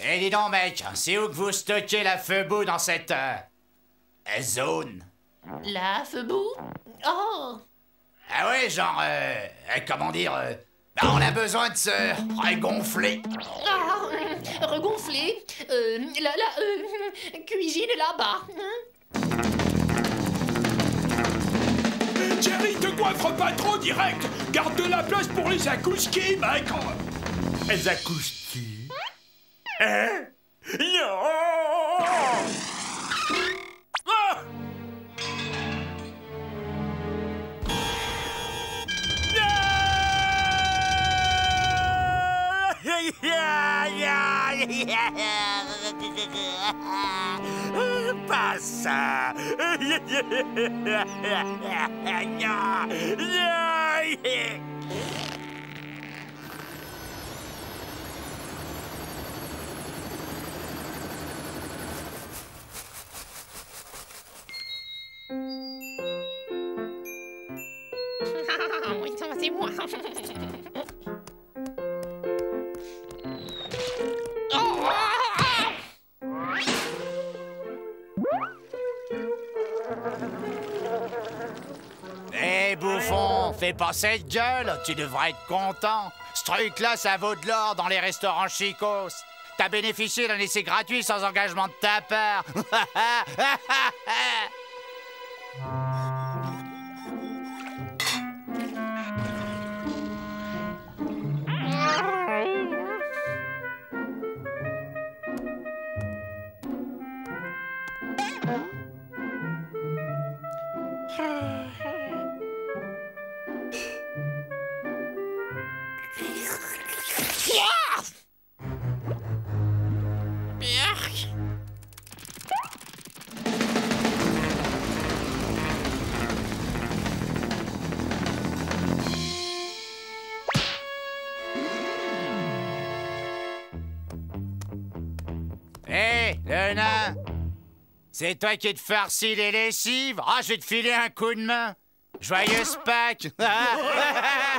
Eh, dis donc, mec, c'est où que vous stockez la feu-boue dans cette... zone? La feu-boue? Oh! Ah ouais, genre, comment dire... on a besoin de se regonfler. Ah, regonfler? La cuisine là-bas, hein? Jerry, te coiffe pas trop direct. Garde de la place pour les accouches-qui, mec. Les accouches-qui? Hein? Non! Ah! Pas ça! Oui, ça va, c'est moi. Eh, bouffon, fais pas cette gueule, tu devrais être content. Ce truc-là, ça vaut de l'or dans les restaurants chicos. T'as bénéficié d'un essai gratuit sans engagement de ta part. Hé, le nain! C'est toi qui te farcis les lessives? Ah, je vais te filer un coup de main! Joyeuse Pâques! Ah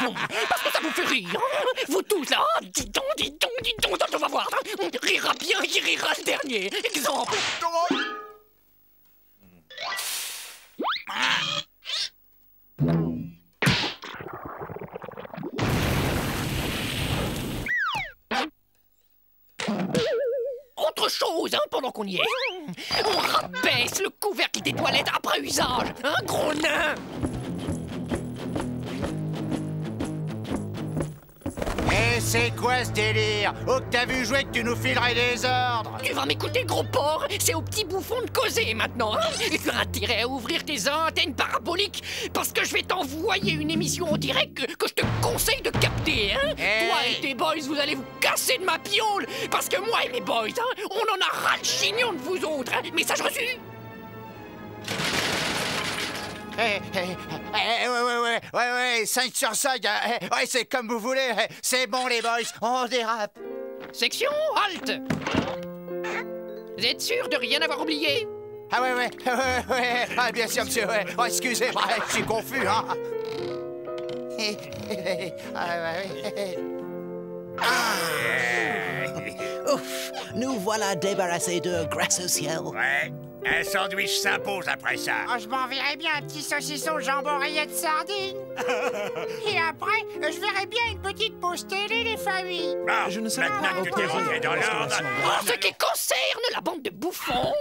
bon, parce que ça vous fait rire, hein? Vous tous là, dis donc, on va voir, hein? On rira bien, qui rira le dernier. Exemple. Autre chose, hein, pendant qu'on y est. On rabaisse le couvercle des toilettes après usage, hein, gros nain. c'est quoi ce délire? Oh, que t'as vu jouer que tu nous filerais des ordres! Tu vas m'écouter, gros porc. C'est au petit bouffon de causer maintenant, hein? Et tu as intérêt à ouvrir tes antennes paraboliques parce que je vais t'envoyer une émission en direct que je te conseille de capter, hein? Hey. Toi et tes boys, vous allez vous casser de ma piole parce que moi et mes boys, hein, on en a ras le chignon de vous autres, hein? Message reçu! Ouais, 5 sur 5, ouais, c'est comme vous voulez, c'est bon les boys, on dérape. Section, halte! Vous êtes sûr de rien avoir oublié? Ah ouais, ah, bien sûr monsieur, ouais. Oh, excusez-moi, je suis confus, hein. Ouf, nous voilà débarrassés d'eux grâce au ciel. Ouais, un sandwich s'impose après ça. Oh, je m'enverrais bien un petit saucisson jambon rayé de sardines. Et après, je verrais bien une petite pause télé des familles. Bon, je ne sais maintenant que tu t'es rentré dans l'ordre. En ce qui concerne la bande de bouffons,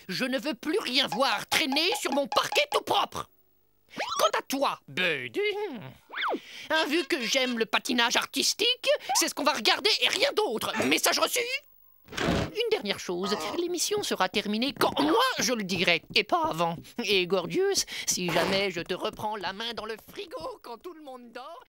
je ne veux plus rien voir traîner sur mon parquet tout propre. Quant à toi, Bud, vu que j'aime le patinage artistique, c'est ce qu'on va regarder et rien d'autre. Message reçu? Une dernière chose, l'émission sera terminée quand moi je le dirai, et pas avant. Et Gordius, si jamais je te reprends la main dans le frigo quand tout le monde dort...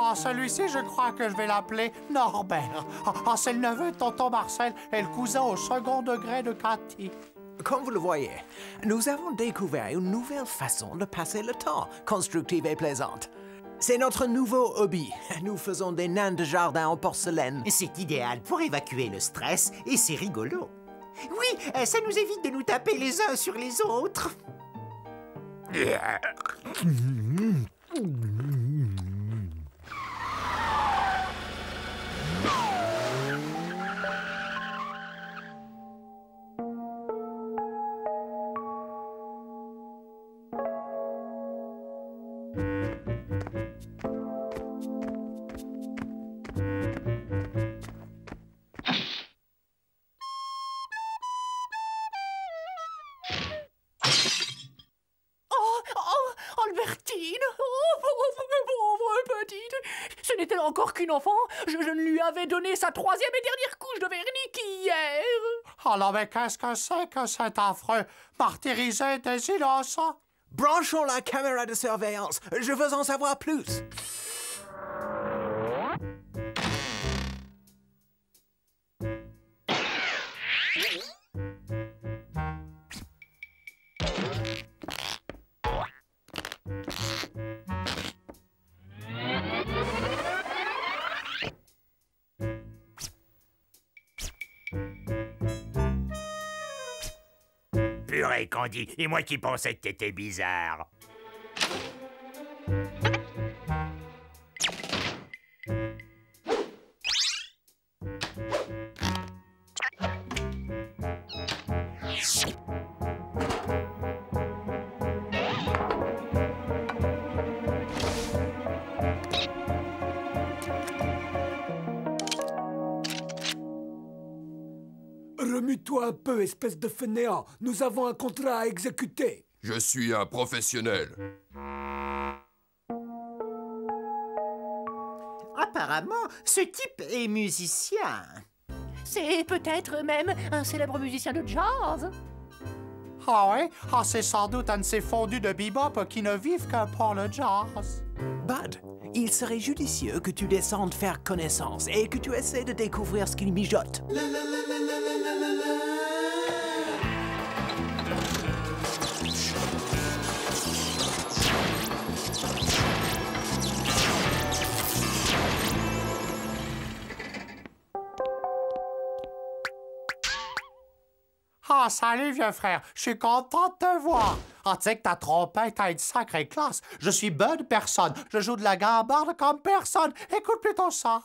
Oh, celui-ci, je crois que je vais l'appeler Norbert. Oh, c'est le neveu de tonton Marcel et le cousin au second degré de Cathy. Comme vous le voyez, nous avons découvert une nouvelle façon de passer le temps, constructive et plaisante. C'est notre nouveau hobby. Nous faisons des nains de jardin en porcelaine. C'est idéal pour évacuer le stress et c'est rigolo. Oui, ça nous évite de nous taper les uns sur les autres. Albertine! Oh, pauvre petite! Ce n'était encore qu'une enfant. Je ne lui avais donné sa troisième et dernière couche de vernis qu'hier. Oh non, mais qu'est-ce que c'est affreux? Martyriser des innocents? Branchons la caméra de surveillance. Je veux en savoir plus. Purée, Candy, et moi qui pensais que t'étais bizarre. Remue-toi un peu, espèce de fainéant. Nous avons un contrat à exécuter. Je suis un professionnel. Apparemment, ce type est musicien. C'est peut-être même un célèbre musicien de jazz. Ah oui? Ah, c'est sans doute un de ces fondus de bebop qui ne vivent que pour le jazz. Bud, il serait judicieux que tu descendes faire connaissance et que tu essaies de découvrir ce qu'il mijote. Ah, salut, vieux frère. Je suis content de te voir. Ah, tu sais que ta trompette a une sacrée classe. Je suis bonne personne. Je joue de la gambarde comme personne. Écoute plutôt ça.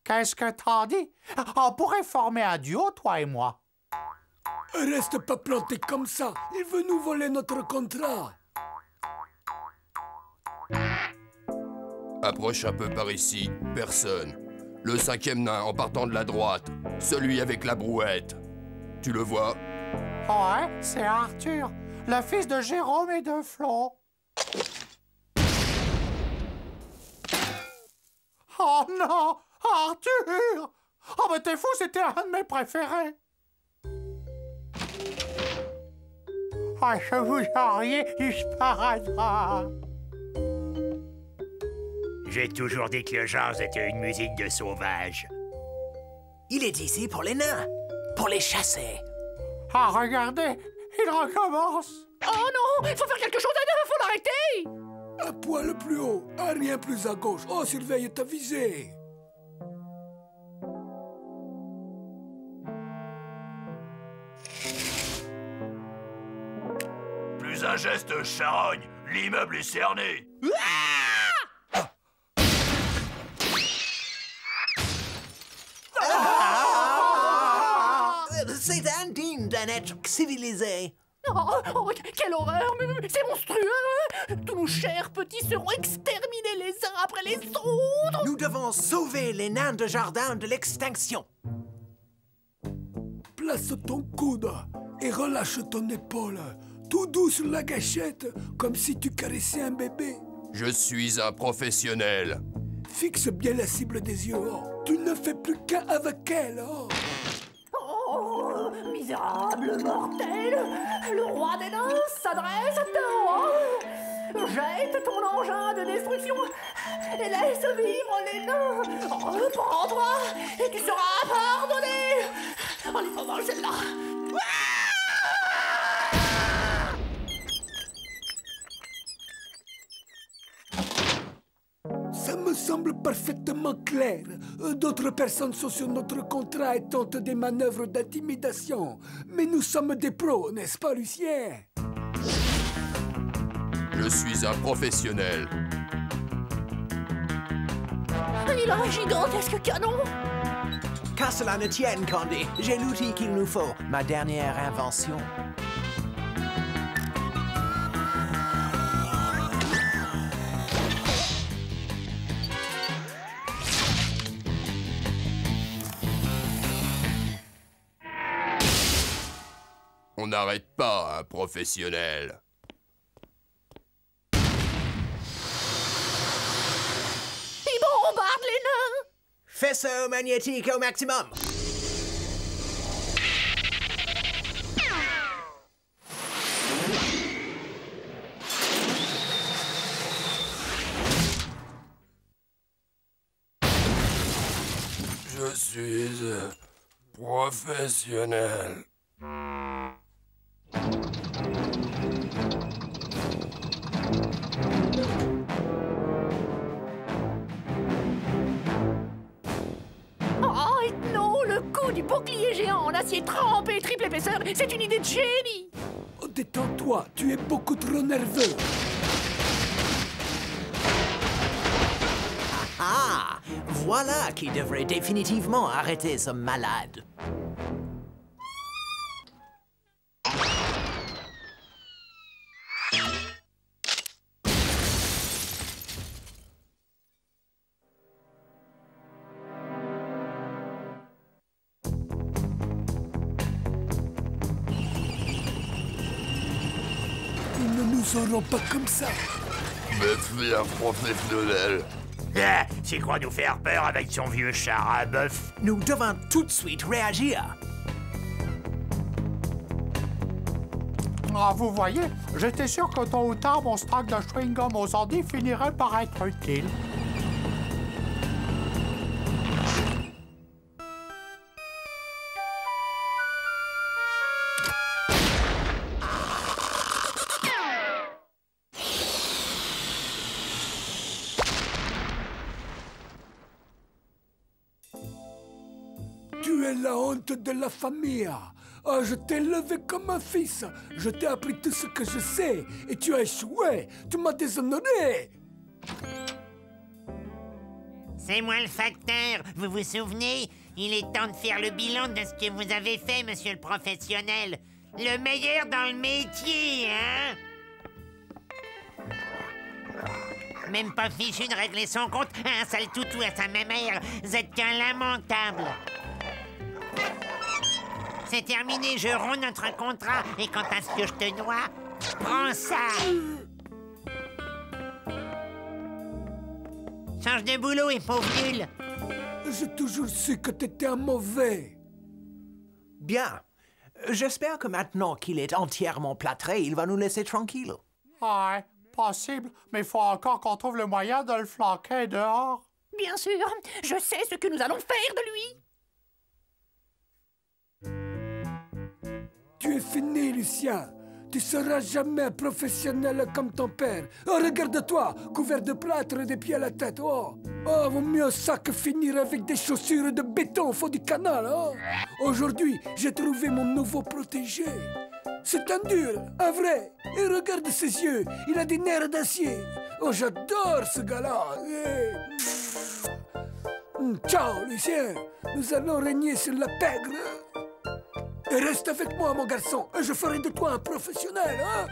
Qu'est-ce que t'en dis? On pourrait former un duo, toi et moi. Reste pas planté comme ça. Il veut nous voler notre contrat. Approche un peu par ici. Personne. Le 5e nain en partant de la droite. Celui avec la brouette. Tu le vois? Ouais, c'est Arthur, le fils de Jérôme et de Flo. Oh non, Arthur! Oh, mais t'es fou, c'était un de mes préférés. Oh, je vous auriez du sparadrap. J'ai toujours dit que le jazz était une musique de sauvage. Il est ici pour les nains, pour les chasser. Ah, regardez, il recommence. Oh non, il faut faire quelque chose, il faut l'arrêter. Un poil plus haut, un rien plus à gauche. Oh, surveille ta visée. Plus un geste, charogne. L'immeuble est cerné. C'est indigne d'un être civilisé. Oh, quelle horreur! C'est monstrueux! Tous nos chers petits seront exterminés les uns après les autres! Nous devons sauver les nains de jardin de l'extinction. Place ton coude et relâche ton épaule. Tout doux sur la gâchette, comme si tu caressais un bébé. Je suis un professionnel. Fixe bien la cible des yeux. Oh. Tu ne fais plus qu'un avec elle. Oh. Oh, misérable mortel! Le roi des nains s'adresse à toi! Jette ton engin de destruction et laisse vivre les nains! Reprends-toi et tu seras pardonné! On est pas mal celle-là! Ça me semble parfaitement clair. D'autres personnes sont sur notre contrat et tentent des manœuvres d'intimidation. Mais nous sommes des pros, n'est-ce pas, Lucien? Je suis un professionnel. Il a un gigantesque canon! Qu'à cela ne tienne, Candy, j'ai l'outil qu'il nous faut, ma dernière invention. On n'arrête pas un professionnel. Il bombarde les nains! Faisceau magnétique au maximum. Je suis professionnel. Oh, Ethno, le coup du bouclier géant en acier trempé triple épaisseur, c'est une idée de génie! Oh, détends-toi, tu es beaucoup trop nerveux. Ah, voilà qui devrait définitivement arrêter ce malade. Ils ne nous auront pas comme ça. Mais suis un professionnel. Ah, c'est quoi nous faire peur avec son vieux char à bœuf? Nous devons tout de suite réagir. Ah, vous voyez, j'étais sûr que tôt ou tard, mon stock de chewing-gum aux endives finirait par être utile. Tu es la honte de la famille. Oh, je t'ai élevé comme un fils. Je t'ai appris tout ce que je sais. Et tu as échoué. Tu m'as déshonoré. C'est moi le facteur, vous vous souvenez? Il est temps de faire le bilan de ce que vous avez fait, monsieur le professionnel. Le meilleur dans le métier, hein? Même pas fichu de régler son compte. Un sale toutou à sa mère. Vous êtes qu'un lamentable. C'est terminé, je romps notre contrat. Et quant à ce que je te dois, prends ça. Change de boulot et pauvre nul. J'ai toujours su que t'étais un mauvais. Bien. J'espère que maintenant qu'il est entièrement plâtré, il va nous laisser tranquilles. Ouais, possible, mais il faut encore qu'on trouve le moyen de le flanquer dehors. Bien sûr, je sais ce que nous allons faire de lui. Tu es fini, Lucien. Tu seras jamais un professionnel comme ton père. Oh, regarde-toi, couvert de plâtre des pieds à la tête. Oh, vaut mieux ça que finir avec des chaussures de béton au fond du canal. Oh. Aujourd'hui, j'ai trouvé mon nouveau protégé. C'est un dur, un vrai. Et regarde ses yeux, il a des nerfs d'acier. Oh, j'adore ce gars-là. Ciao, Lucien. Nous allons régner sur la pègre. Et reste avec moi, mon garçon, et je ferai de toi un professionnel, hein?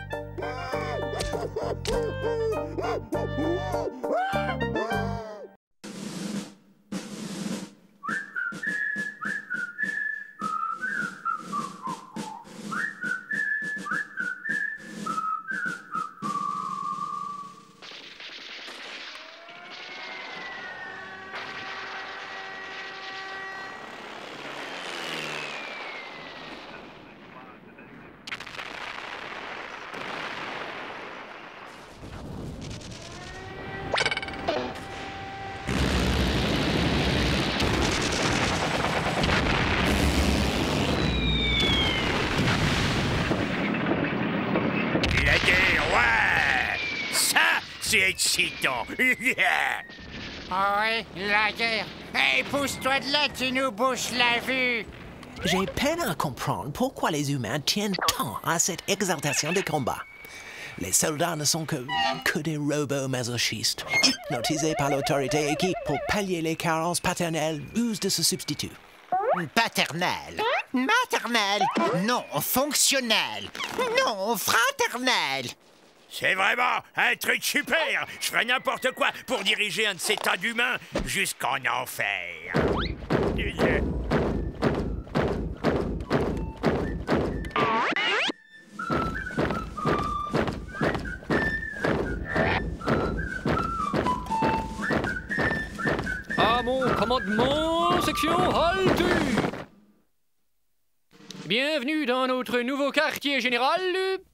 C'est excitant. Ah oui, la guerre. Hey, pousse-toi de là, tu nous bouches la vue. J'ai peine à comprendre pourquoi les humains tiennent tant à cette exaltation des combats. Les soldats ne sont que des robots masochistes, hypnotisés par l'autorité et qui, pour pallier les carences paternelles, usent de ce substitut. Paternel, maternel, non fonctionnel, non fraternel. C'est vraiment un truc super. Je ferais n'importe quoi pour diriger un de ces tas d'humains jusqu'en enfer. À mon commandement, section halte. Bienvenue dans notre nouveau quartier général.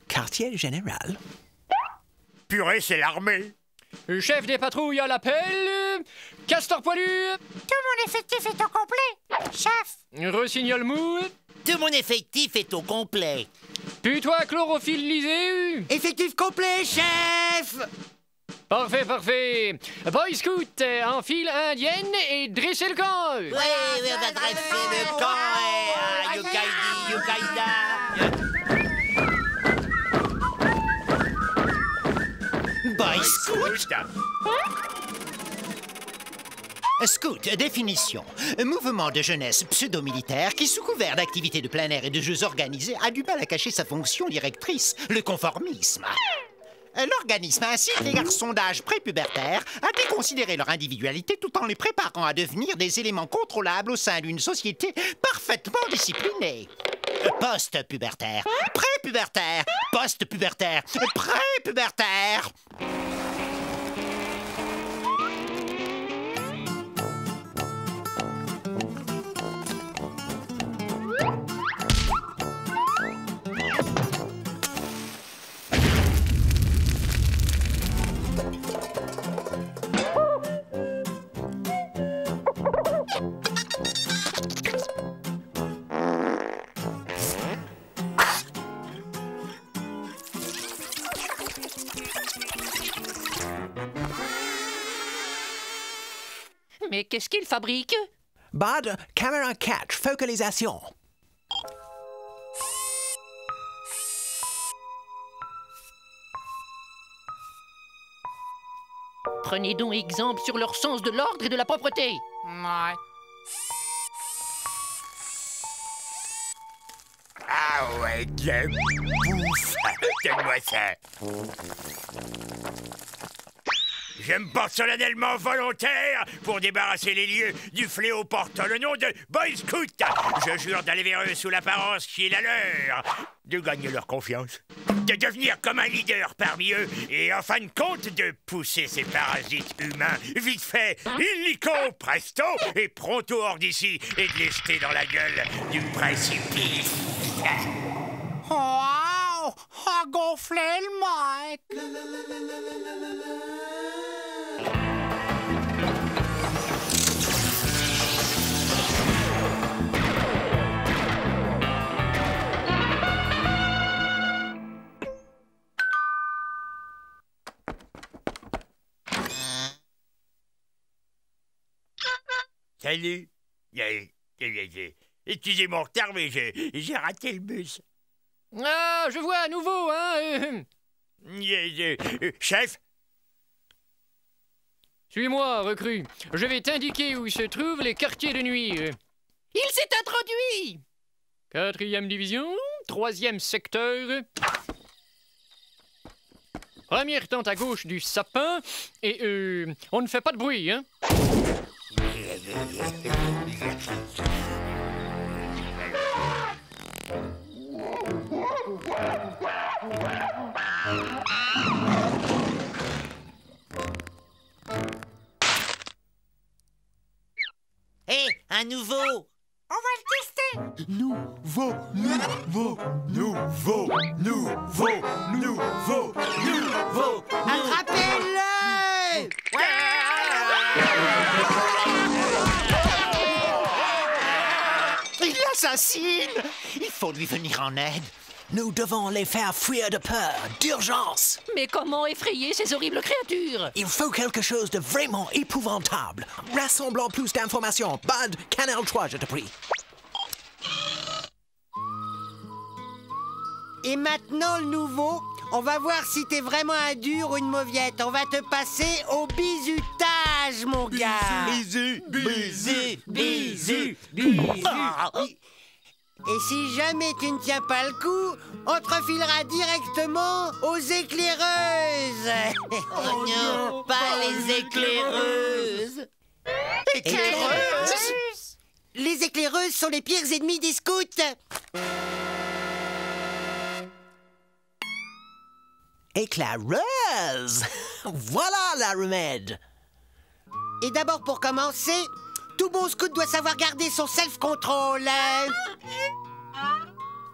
Quartier général? Purée, c'est l'armée. Chef des patrouilles à l'appel. Castor poilu. Tout mon effectif est au complet, chef. Rossignol mou. Tout mon effectif est au complet. Putois chlorophylle. Effectif complet, chef. Parfait, parfait. Boy Scout, en file indienne et dressez le camp. Oui, on va dresser le camp. Yukaidi, Yukaida. Boy Scout. Scout, définition. Mouvement de jeunesse pseudo-militaire qui, sous couvert d'activités de plein air et de jeux organisés, a du mal à cacher sa fonction directrice, le conformisme. L'organisme incite les garçons d'âge prépubértaire à déconsidérer leur individualité tout en les préparant à devenir des éléments contrôlables au sein d'une société parfaitement disciplinée. Post-pubertaire, prépubértaire, post-pubertaire, prépubértaire. Mais qu'est-ce qu'il fabrique? Bad, caméra catch, focalisation. Prenez donc exemple sur leur sens de l'ordre et de la propreté. Ouais. Ah ouais, quelle bouffe! Donne-moi ça! Je me porte solennellement volontaire pour débarrasser les lieux du fléau portant le nom de Boy Scout. Je jure d'aller vers eux sous l'apparence qui est la leur, de gagner leur confiance, de devenir comme un leader parmi eux et en fin de compte de pousser ces parasites humains vite fait, illico presto et pronto hors d'ici et de les jeter dans la gueule du précipice. Wow! A gonflé le mic! Salut. Excusez mon retard, mais j'ai raté le bus. Ah, je vois à nouveau, hein Chef? Suis-moi, recrue. Je vais t'indiquer où se trouvent les quartiers de nuit. Il s'est introduit! 4e division, 3e secteur. Première tente à gauche du sapin. Et on ne fait pas de bruit, hein? Hé, un nouveau! On va le tester! Nouveau. Attrapez-le! Il l'assassine! Il faut lui venir en aide. Nous devons les faire fuir de peur, d'urgence. Mais comment effrayer ces horribles créatures? Il faut quelque chose de vraiment épouvantable. Rassemblons plus d'informations. Bud, Canal 3, je te prie. Et maintenant, le nouveau, on va voir si t'es vraiment un dur ou une mauviette. On va te passer au bizutage, mon gars. Bisu! Et si jamais tu ne tiens pas le coup, on te refilera directement aux éclaireuses. Oh non, pas les éclaireuses! Éclaireuses? Les éclaireuses sont les pires ennemis des scouts. Éclaireuse! Voilà la remède! Et d'abord, pour commencer, tout bon scout doit savoir garder son self-control.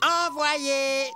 Envoyé!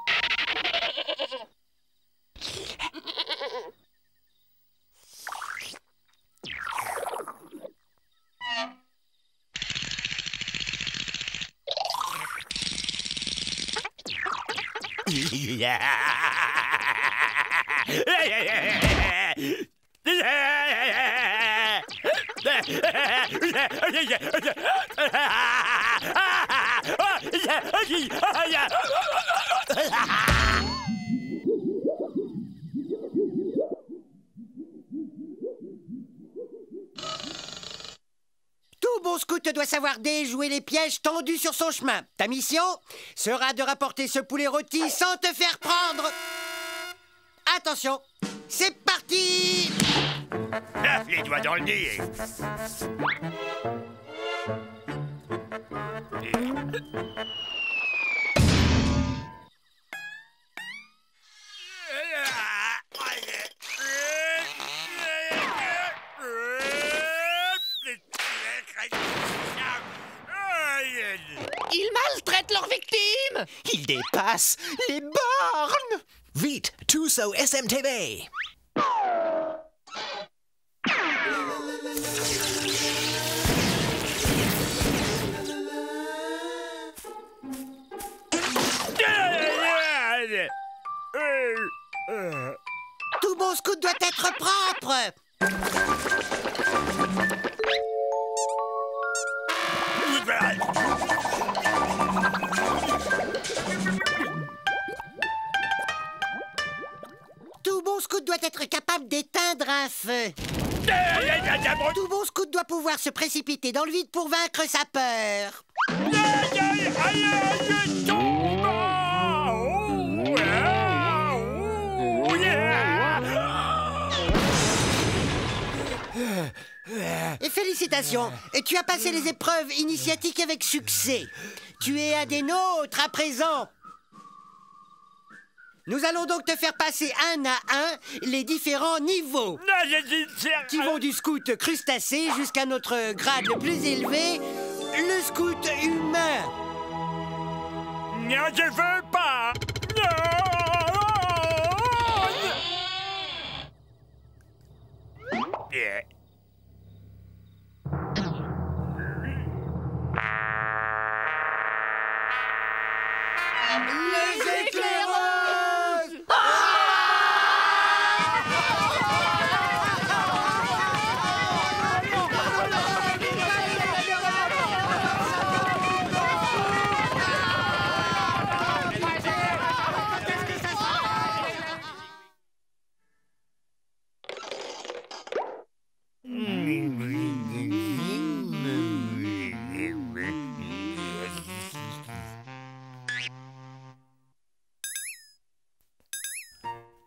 Tout bon scout doit savoir déjouer les pièges tendus sur son chemin. Ta mission sera de rapporter ce poulet rôti sans te faire prendre. Attention, c'est parti! Les doigts dans le nez. Ils maltraitent leurs victimes! Ils dépassent les bornes! Vite, tous au SMTV! Tout bon scout doit être propre! Tout bon scout doit être capable d'éteindre un feu. Tout bon scout doit pouvoir se précipiter dans le vide pour vaincre sa peur. Et félicitations, tu as passé les épreuves initiatiques avec succès. Tu es un des nôtres à présent. Nous allons donc te faire passer un à un les différents niveaux qui vont du scout crustacé jusqu'à notre grade le plus élevé, le scout humain. Non, je veux pas. Non. Les éclaireuses!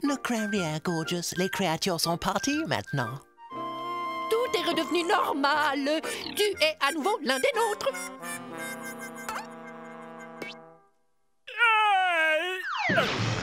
Ne crains rien, Gorgeous. Les créatures sont parties maintenant. Tout est redevenu normal. Tu es à nouveau l'un des nôtres. Ah!